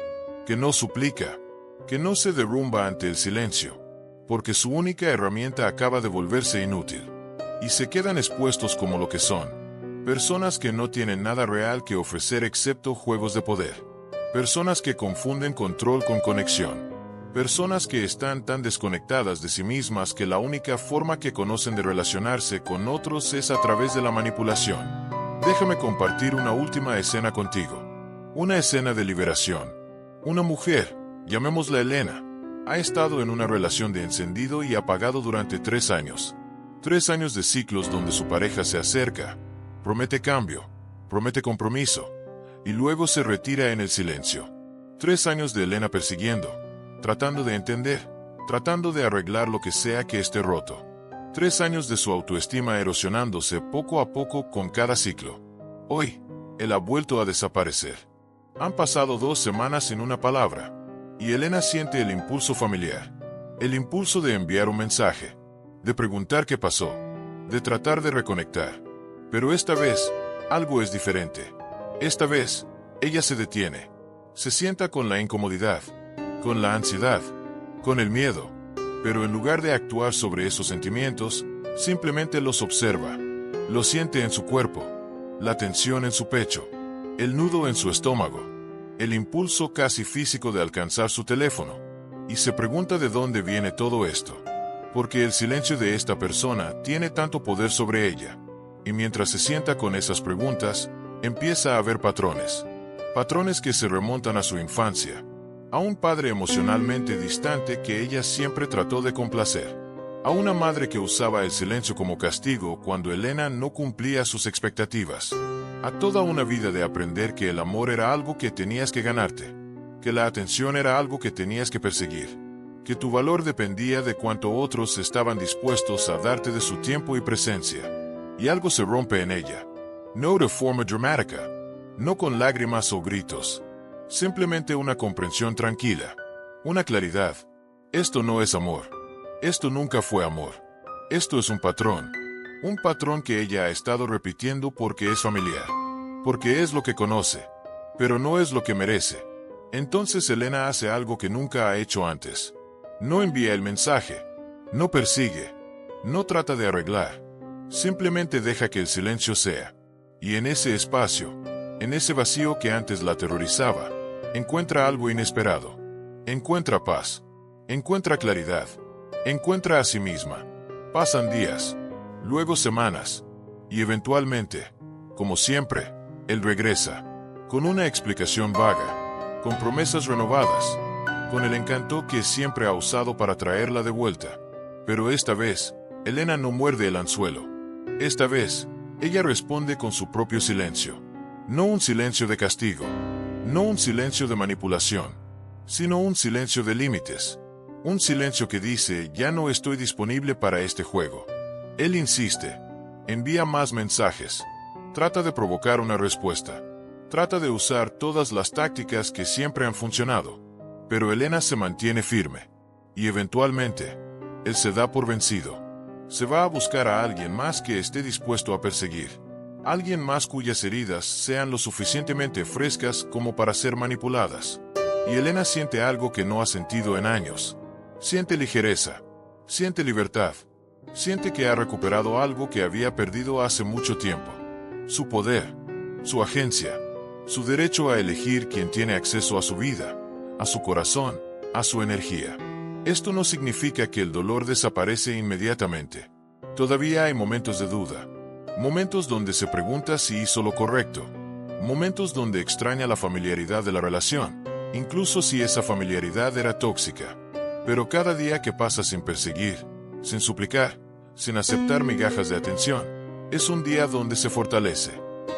que no suplica, que no se derrumba ante el silencio, porque su única herramienta acaba de volverse inútil. Y se quedan expuestos como lo que son, personas que no tienen nada real que ofrecer excepto juegos de poder. Personas que confunden control con conexión. Personas que están tan desconectadas de sí mismas que la única forma que conocen de relacionarse con otros es a través de la manipulación. Déjame compartir una última escena contigo. Una escena de liberación. Una mujer, llamémosla Elena, ha estado en una relación de encendido y apagado durante 3 años. 3 años de ciclos donde su pareja se acerca, promete cambio, promete compromiso, y luego se retira en el silencio. 3 años de Elena persiguiendo, tratando de entender, tratando de arreglar lo que sea que esté roto. 3 años de su autoestima erosionándose poco a poco con cada ciclo. Hoy, él ha vuelto a desaparecer. Han pasado 2 semanas sin una palabra, y Elena siente el impulso familiar. El impulso de enviar un mensaje, de preguntar qué pasó, de tratar de reconectar. Pero esta vez, algo es diferente. Esta vez, ella se detiene. Se sienta con la incomodidad, con la ansiedad, con el miedo. Pero en lugar de actuar sobre esos sentimientos, simplemente los observa. Lo siente en su cuerpo, la tensión en su pecho, el nudo en su estómago, el impulso casi físico de alcanzar su teléfono. Y se pregunta de dónde viene todo esto. Porque el silencio de esta persona tiene tanto poder sobre ella. Y mientras se sienta con esas preguntas, empieza a ver patrones. Patrones que se remontan a su infancia, a un padre emocionalmente distante que ella siempre trató de complacer, a una madre que usaba el silencio como castigo cuando Elena no cumplía sus expectativas, a toda una vida de aprender que el amor era algo que tenías que ganarte, que la atención era algo que tenías que perseguir, que tu valor dependía de cuánto otros estaban dispuestos a darte de su tiempo y presencia. Y algo se rompe en ella. No de forma dramática, no con lágrimas o gritos. Simplemente una comprensión tranquila, una claridad. Esto no es amor. Esto nunca fue amor. Esto es un patrón que ella ha estado repitiendo porque es familiar, porque es lo que conoce, pero no es lo que merece. Entonces Elena hace algo que nunca ha hecho antes. No envía el mensaje, no persigue, no trata de arreglar, simplemente deja que el silencio sea. Y en ese espacio, en ese vacío que antes la aterrorizaba, encuentra algo inesperado. Encuentra paz, encuentra claridad, encuentra a sí misma. Pasan días, luego semanas, y eventualmente, como siempre, él regresa, con una explicación vaga, con promesas renovadas, con el encanto que siempre ha usado para traerla de vuelta. Pero esta vez, Elena no muerde el anzuelo. Esta vez, ella responde con su propio silencio. No un silencio de castigo, no un silencio de manipulación, sino un silencio de límites. Un silencio que dice, ya no estoy disponible para este juego. Él insiste. Envía más mensajes. Trata de provocar una respuesta. Trata de usar todas las tácticas que siempre han funcionado. Pero Elena se mantiene firme. Y eventualmente, él se da por vencido. Se va a buscar a alguien más que esté dispuesto a perseguir. Alguien más cuyas heridas sean lo suficientemente frescas como para ser manipuladas. Y Elena siente algo que no ha sentido en años. Siente ligereza. Siente libertad. Siente que ha recuperado algo que había perdido hace mucho tiempo. Su poder. Su agencia. Su derecho a elegir quién tiene acceso a su vida, a su corazón, a su energía. Esto no significa que el dolor desaparece inmediatamente. Todavía hay momentos de duda. Momentos donde se pregunta si hizo lo correcto. Momentos donde extraña la familiaridad de la relación, incluso si esa familiaridad era tóxica. Pero cada día que pasa sin perseguir, sin suplicar, sin aceptar migajas de atención, es un día donde se fortalece.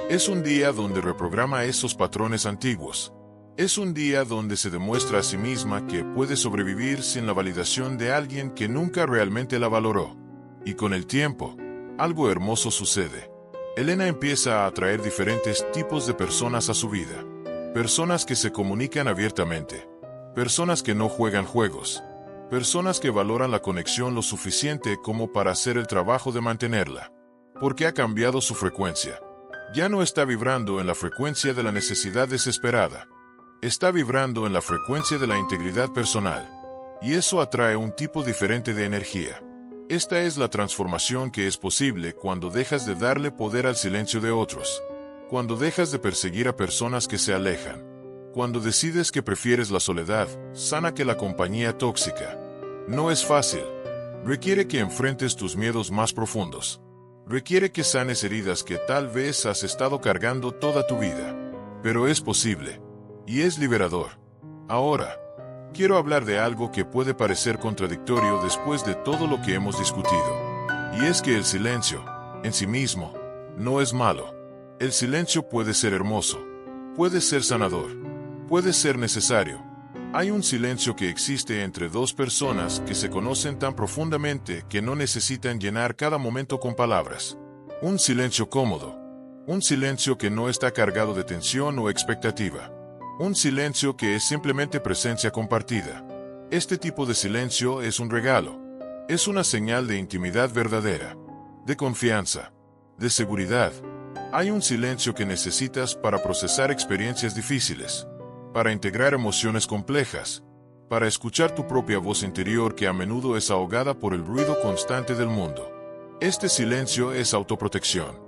Es un día donde reprograma esos patrones antiguos. Es un día donde se demuestra a sí misma que puede sobrevivir sin la validación de alguien que nunca realmente la valoró. Y con el tiempo, algo hermoso sucede. Elena empieza a atraer diferentes tipos de personas a su vida. Personas que se comunican abiertamente. Personas que no juegan juegos. Personas que valoran la conexión lo suficiente como para hacer el trabajo de mantenerla. Porque ha cambiado su frecuencia. Ya no está vibrando en la frecuencia de la necesidad desesperada. Está vibrando en la frecuencia de la integridad personal. Y eso atrae un tipo diferente de energía. Esta es la transformación que es posible cuando dejas de darle poder al silencio de otros. Cuando dejas de perseguir a personas que se alejan. Cuando decides que prefieres la soledad sana que la compañía tóxica. No es fácil. Requiere que enfrentes tus miedos más profundos. Requiere que sanes heridas que tal vez has estado cargando toda tu vida. Pero es posible. Y es liberador. Ahora, quiero hablar de algo que puede parecer contradictorio después de todo lo que hemos discutido. Y es que el silencio, en sí mismo, no es malo. El silencio puede ser hermoso. Puede ser sanador. Puede ser necesario. Hay un silencio que existe entre dos personas que se conocen tan profundamente que no necesitan llenar cada momento con palabras. Un silencio cómodo. Un silencio que no está cargado de tensión o expectativa. Un silencio que es simplemente presencia compartida. Este tipo de silencio es un regalo. Es una señal de intimidad verdadera. De confianza. De seguridad. Hay un silencio que necesitas para procesar experiencias difíciles. Para integrar emociones complejas, para escuchar tu propia voz interior que a menudo es ahogada por el ruido constante del mundo. Este silencio es autoprotección,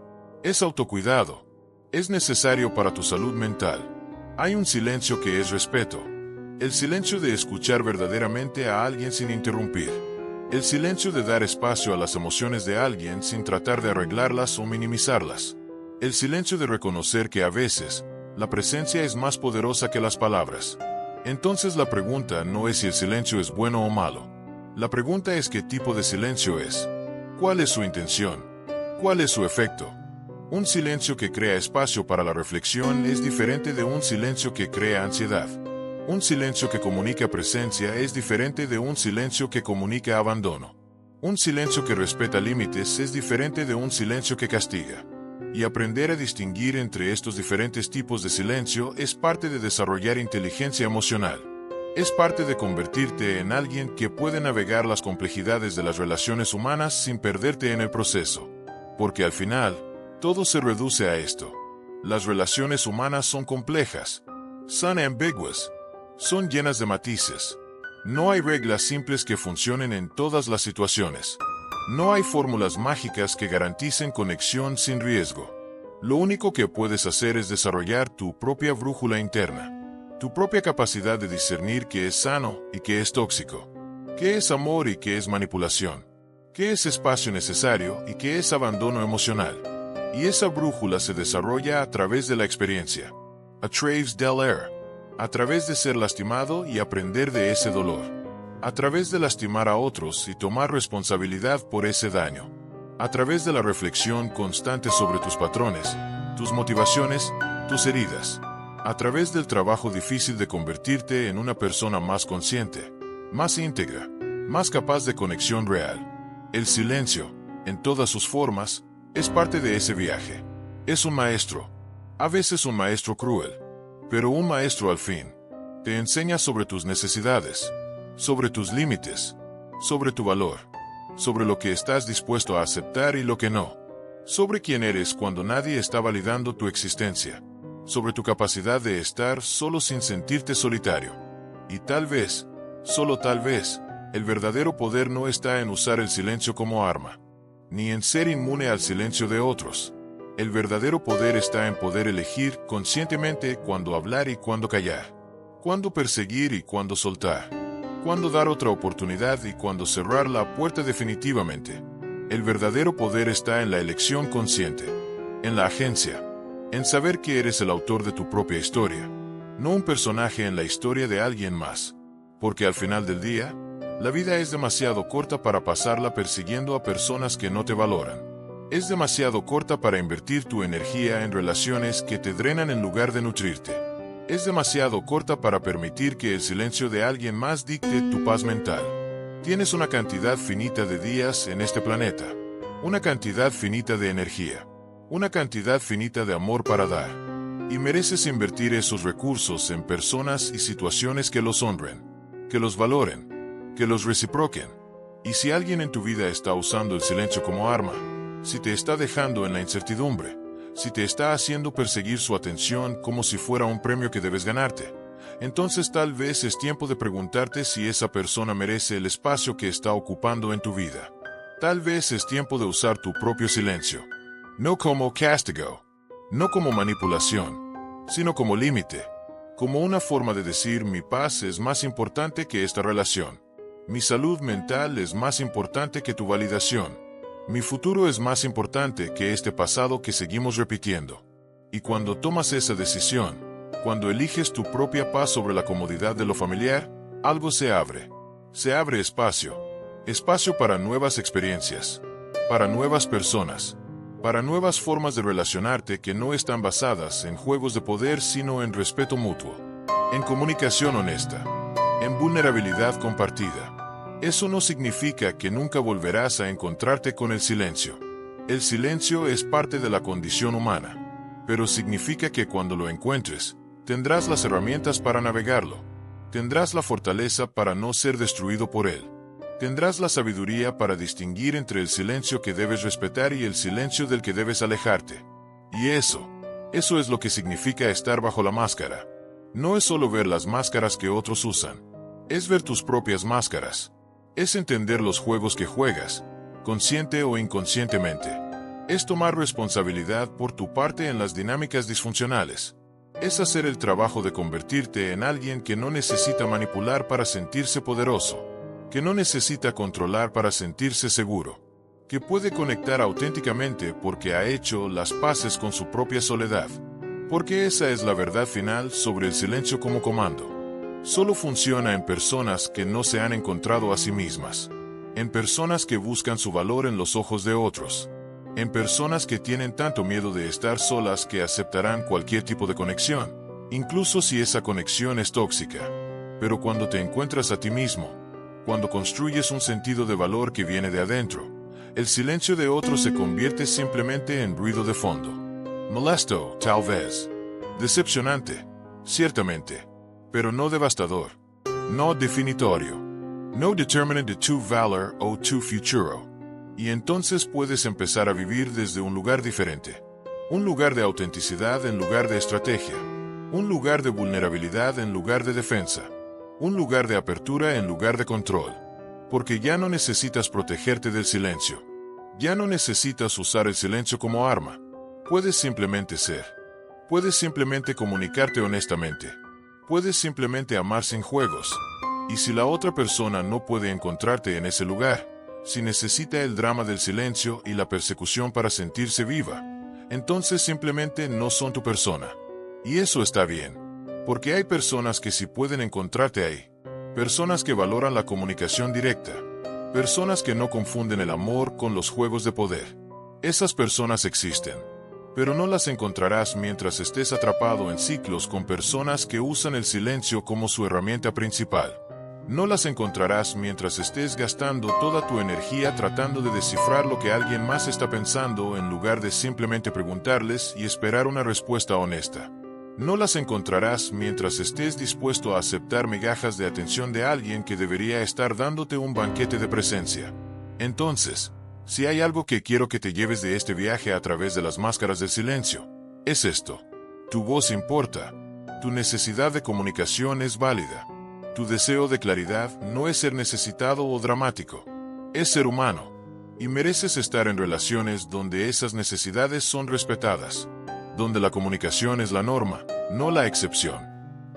es autocuidado, es necesario para tu salud mental. Hay un silencio que es respeto, el silencio de escuchar verdaderamente a alguien sin interrumpir, el silencio de dar espacio a las emociones de alguien sin tratar de arreglarlas o minimizarlas, el silencio de reconocer que a veces, la presencia es más poderosa que las palabras. Entonces la pregunta no es si el silencio es bueno o malo. La pregunta es qué tipo de silencio es. ¿Cuál es su intención? ¿Cuál es su efecto? Un silencio que crea espacio para la reflexión es diferente de un silencio que crea ansiedad. Un silencio que comunica presencia es diferente de un silencio que comunica abandono. Un silencio que respeta límites es diferente de un silencio que castiga. Y aprender a distinguir entre estos diferentes tipos de silencio es parte de desarrollar inteligencia emocional. Es parte de convertirte en alguien que puede navegar las complejidades de las relaciones humanas sin perderte en el proceso. Porque al final, todo se reduce a esto. Las relaciones humanas son complejas. Son ambiguas. Son llenas de matices. No hay reglas simples que funcionen en todas las situaciones. No hay fórmulas mágicas que garanticen conexión sin riesgo. Lo único que puedes hacer es desarrollar tu propia brújula interna. Tu propia capacidad de discernir qué es sano y qué es tóxico. Qué es amor y qué es manipulación. Qué es espacio necesario y qué es abandono emocional. Y esa brújula se desarrolla a través de la experiencia. A través del error. A través de ser lastimado y aprender de ese dolor. A través de lastimar a otros y tomar responsabilidad por ese daño. A través de la reflexión constante sobre tus patrones, tus motivaciones, tus heridas. a través del trabajo difícil de convertirte en una persona más consciente, más íntegra, más capaz de conexión real. El silencio, en todas sus formas, es parte de ese viaje. Es un maestro, a veces un maestro cruel, pero un maestro al fin. Te enseña sobre tus necesidades, sobre tus límites, sobre tu valor, sobre lo que estás dispuesto a aceptar y lo que no, sobre quién eres cuando nadie está validando tu existencia, sobre tu capacidad de estar solo sin sentirte solitario. Y tal vez, solo tal vez, el verdadero poder no está en usar el silencio como arma, ni en ser inmune al silencio de otros. El verdadero poder está en poder elegir conscientemente cuándo hablar y cuándo callar, cuándo perseguir y cuándo soltar, cuándo dar otra oportunidad y cuándo cerrar la puerta definitivamente. El verdadero poder está en la elección consciente, en la agencia, en saber que eres el autor de tu propia historia, no un personaje en la historia de alguien más, porque al final del día, la vida es demasiado corta para pasarla persiguiendo a personas que no te valoran. Es demasiado corta para invertir tu energía en relaciones que te drenan en lugar de nutrirte. Es demasiado corta para permitir que el silencio de alguien más dicte tu paz mental. Tienes una cantidad finita de días en este planeta, una cantidad finita de energía, una cantidad finita de amor para dar, y mereces invertir esos recursos en personas y situaciones que los honren, que los valoren, que los reciproquen. Y si alguien en tu vida está usando el silencio como arma, si te está dejando en la incertidumbre, si te está haciendo perseguir su atención como si fuera un premio que debes ganarte, entonces tal vez es tiempo de preguntarte si esa persona merece el espacio que está ocupando en tu vida. Tal vez es tiempo de usar tu propio silencio, no como castigo, no como manipulación, sino como límite, como una forma de decir mi paz es más importante que esta relación, mi salud mental es más importante que tu validación. Mi futuro es más importante que este pasado que seguimos repitiendo. Y cuando tomas esa decisión, cuando eliges tu propia paz sobre la comodidad de lo familiar, algo se abre. Se abre espacio. Espacio para nuevas experiencias, para nuevas personas, para nuevas formas de relacionarte que no están basadas en juegos de poder sino en respeto mutuo, en comunicación honesta, en vulnerabilidad compartida. Eso no significa que nunca volverás a encontrarte con el silencio. El silencio es parte de la condición humana, pero significa que cuando lo encuentres, tendrás las herramientas para navegarlo. Tendrás la fortaleza para no ser destruido por él. Tendrás la sabiduría para distinguir entre el silencio que debes respetar y el silencio del que debes alejarte. Y eso es lo que significa estar bajo la máscara. No es solo ver las máscaras que otros usan, es ver tus propias máscaras. Es entender los juegos que juegas, consciente o inconscientemente. Es tomar responsabilidad por tu parte en las dinámicas disfuncionales. Es hacer el trabajo de convertirte en alguien que no necesita manipular para sentirse poderoso, que no necesita controlar para sentirse seguro, que puede conectar auténticamente porque ha hecho las paces con su propia soledad, porque esa es la verdad final sobre el silencio como comando. Solo funciona en personas que no se han encontrado a sí mismas, en personas que buscan su valor en los ojos de otros, en personas que tienen tanto miedo de estar solas que aceptarán cualquier tipo de conexión, incluso si esa conexión es tóxica. Pero cuando te encuentras a ti mismo, cuando construyes un sentido de valor que viene de adentro, el silencio de otros se convierte simplemente en ruido de fondo. Molesto, tal vez. Decepcionante, ciertamente. Pero no devastador, no definitorio, no determinant de tu valor o tu futuro. Y entonces puedes empezar a vivir desde un lugar diferente. Un lugar de autenticidad en lugar de estrategia. Un lugar de vulnerabilidad en lugar de defensa. Un lugar de apertura en lugar de control. Porque ya no necesitas protegerte del silencio. Ya no necesitas usar el silencio como arma. Puedes simplemente ser. Puedes simplemente comunicarte honestamente. Puedes simplemente amar sin juegos. Y si la otra persona no puede encontrarte en ese lugar, si necesita el drama del silencio y la persecución para sentirse viva, entonces simplemente no son tu persona. Y eso está bien, porque hay personas que sí pueden encontrarte ahí. Personas que valoran la comunicación directa. Personas que no confunden el amor con los juegos de poder. Esas personas existen. pero no las encontrarás mientras estés atrapado en ciclos con personas que usan el silencio como su herramienta principal. No las encontrarás mientras estés gastando toda tu energía tratando de descifrar lo que alguien más está pensando en lugar de simplemente preguntarles y esperar una respuesta honesta. No las encontrarás mientras estés dispuesto a aceptar migajas de atención de alguien que debería estar dándote un banquete de presencia. Entonces, si hay algo que quiero que te lleves de este viaje a través de las máscaras del silencio, es esto. Tu voz importa. Tu necesidad de comunicación es válida. Tu deseo de claridad no es ser necesitado o dramático. Es ser humano. Y mereces estar en relaciones donde esas necesidades son respetadas. Donde la comunicación es la norma, no la excepción.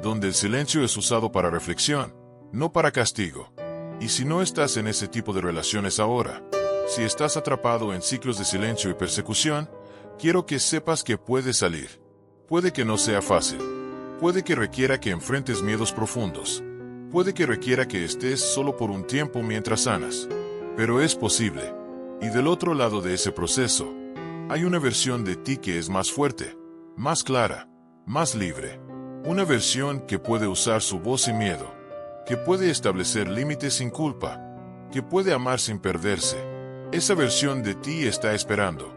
Donde el silencio es usado para reflexión, no para castigo. Y si no estás en ese tipo de relaciones ahora, si estás atrapado en ciclos de silencio y persecución, quiero que sepas que puedes salir. Puede que no sea fácil. Puede que requiera que enfrentes miedos profundos. Puede que requiera que estés solo por un tiempo mientras sanas. Pero es posible. Y del otro lado de ese proceso, hay una versión de ti que es más fuerte, más clara, más libre. Una versión que puede usar su voz sin miedo, que puede establecer límites sin culpa, que puede amar sin perderse. Esa versión de ti está esperando.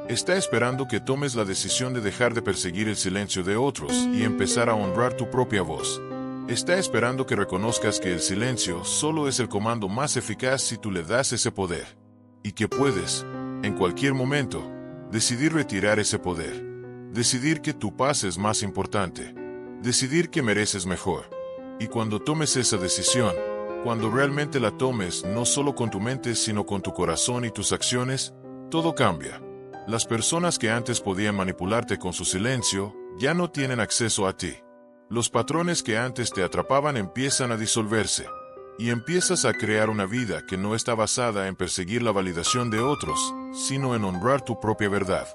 Está esperando que tomes la decisión de dejar de perseguir el silencio de otros y empezar a honrar tu propia voz. Está esperando que reconozcas que el silencio solo es el comando más eficaz si tú le das ese poder. Y que puedes, en cualquier momento, decidir retirar ese poder. Decidir que tu paz es más importante. Decidir que mereces mejor. Y cuando tomes esa decisión, cuando realmente la tomes no solo con tu mente sino con tu corazón y tus acciones, todo cambia. Las personas que antes podían manipularte con su silencio, ya no tienen acceso a ti. Los patrones que antes te atrapaban empiezan a disolverse. Y empiezas a crear una vida que no está basada en perseguir la validación de otros, sino en honrar tu propia verdad.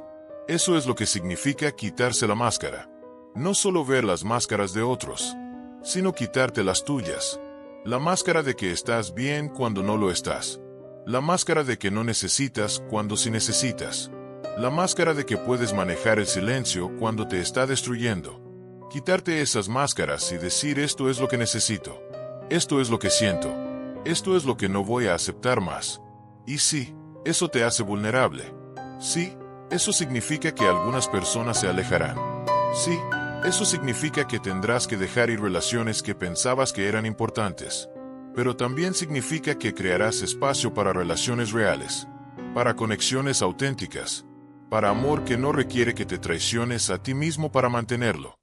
Eso es lo que significa quitarse la máscara. No solo ver las máscaras de otros, sino quitarte las tuyas. La máscara de que estás bien cuando no lo estás. La máscara de que no necesitas cuando sí necesitas. La máscara de que puedes manejar el silencio cuando te está destruyendo. Quitarte esas máscaras y decir esto es lo que necesito. Esto es lo que siento. Esto es lo que no voy a aceptar más. Y sí, eso te hace vulnerable. Sí, eso significa que algunas personas se alejarán. Sí, eso significa que tendrás que dejar ir relaciones que pensabas que eran importantes. Pero también significa que crearás espacio para relaciones reales, para conexiones auténticas, para amor que no requiere que te traiciones a ti mismo para mantenerlo.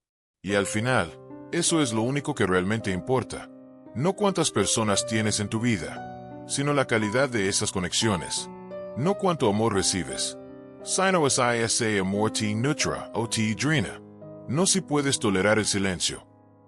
Y al final, eso es lo único que realmente importa. No cuántas personas tienes en tu vida, sino la calidad de esas conexiones. No cuánto amor recibes. Sino es isa amor te nutra o te drena. No si puedes tolerar el silencio,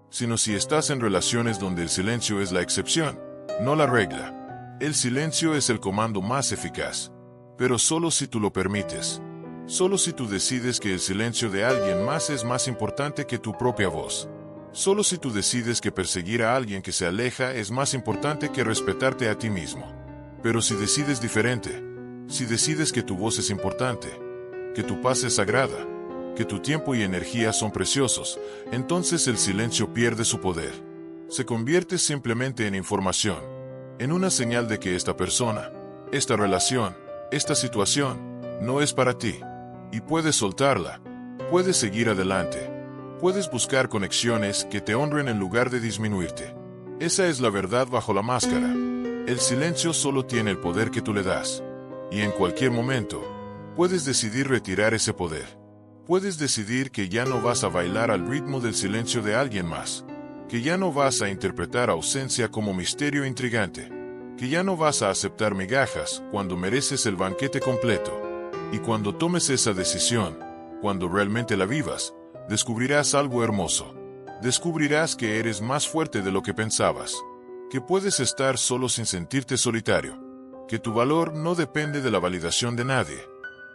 sino si estás en relaciones donde el silencio es la excepción, no la regla. El silencio es el comando más eficaz, pero solo si tú lo permites. Solo si tú decides que el silencio de alguien más es más importante que tu propia voz. Solo si tú decides que perseguir a alguien que se aleja es más importante que respetarte a ti mismo. Pero si decides diferente, si decides que tu voz es importante, que tu paz es sagrada, que tu tiempo y energía son preciosos, entonces el silencio pierde su poder. Se convierte simplemente en información, en una señal de que esta persona, esta relación, esta situación, no es para ti. Y puedes soltarla, puedes seguir adelante. Puedes buscar conexiones que te honren en lugar de disminuirte. Esa es la verdad bajo la máscara. El silencio solo tiene el poder que tú le das. Y en cualquier momento, puedes decidir retirar ese poder. Puedes decidir que ya no vas a bailar al ritmo del silencio de alguien más. Que ya no vas a interpretar ausencia como misterio intrigante. Que ya no vas a aceptar migajas cuando mereces el banquete completo. Y cuando tomes esa decisión, cuando realmente la vivas, descubrirás algo hermoso. Descubrirás que eres más fuerte de lo que pensabas. Que puedes estar solo sin sentirte solitario. Que tu valor no depende de la validación de nadie.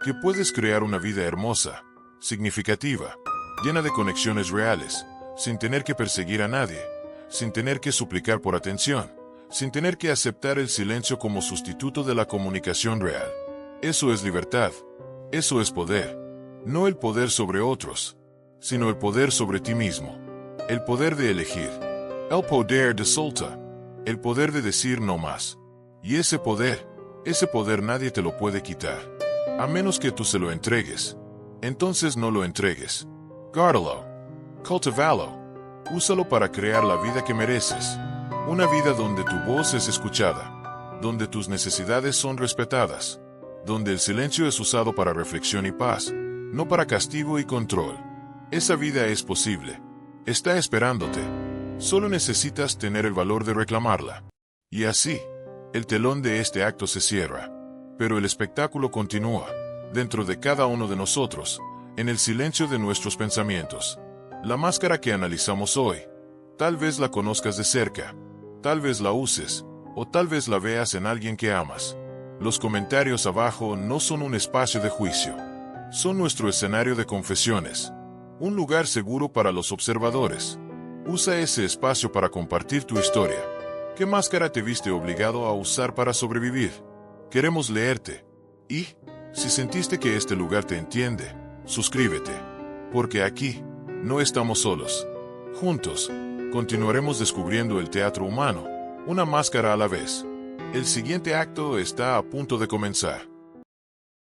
Que puedes crear una vida hermosa, significativa, llena de conexiones reales, sin tener que perseguir a nadie, sin tener que suplicar por atención, sin tener que aceptar el silencio como sustituto de la comunicación real. Eso es libertad. Eso es poder. No el poder sobre otros, sino el poder sobre ti mismo. El poder de elegir. El poder de soltar. El poder de decir no más. Y ese poder nadie te lo puede quitar. A menos que tú se lo entregues. Entonces no lo entregues. Guárdalo. Cultivalo. Úsalo para crear la vida que mereces. Una vida donde tu voz es escuchada. Donde tus necesidades son respetadas. Donde el silencio es usado para reflexión y paz, no para castigo y control. Esa vida es posible. Está esperándote. Solo necesitas tener el valor de reclamarla. Y así, el telón de este acto se cierra. Pero el espectáculo continúa, dentro de cada uno de nosotros, en el silencio de nuestros pensamientos. La máscara que analizamos hoy, tal vez la conozcas de cerca, tal vez la uses, o tal vez la veas en alguien que amas. Los comentarios abajo no son un espacio de juicio. Son nuestro escenario de confesiones. Un lugar seguro para los observadores. Usa ese espacio para compartir tu historia. ¿Qué máscara te viste obligado a usar para sobrevivir? Queremos leerte. Y, si sentiste que este lugar te entiende, suscríbete. Porque aquí, no estamos solos. Juntos, continuaremos descubriendo el teatro humano, una máscara a la vez. El siguiente acto está a punto de comenzar.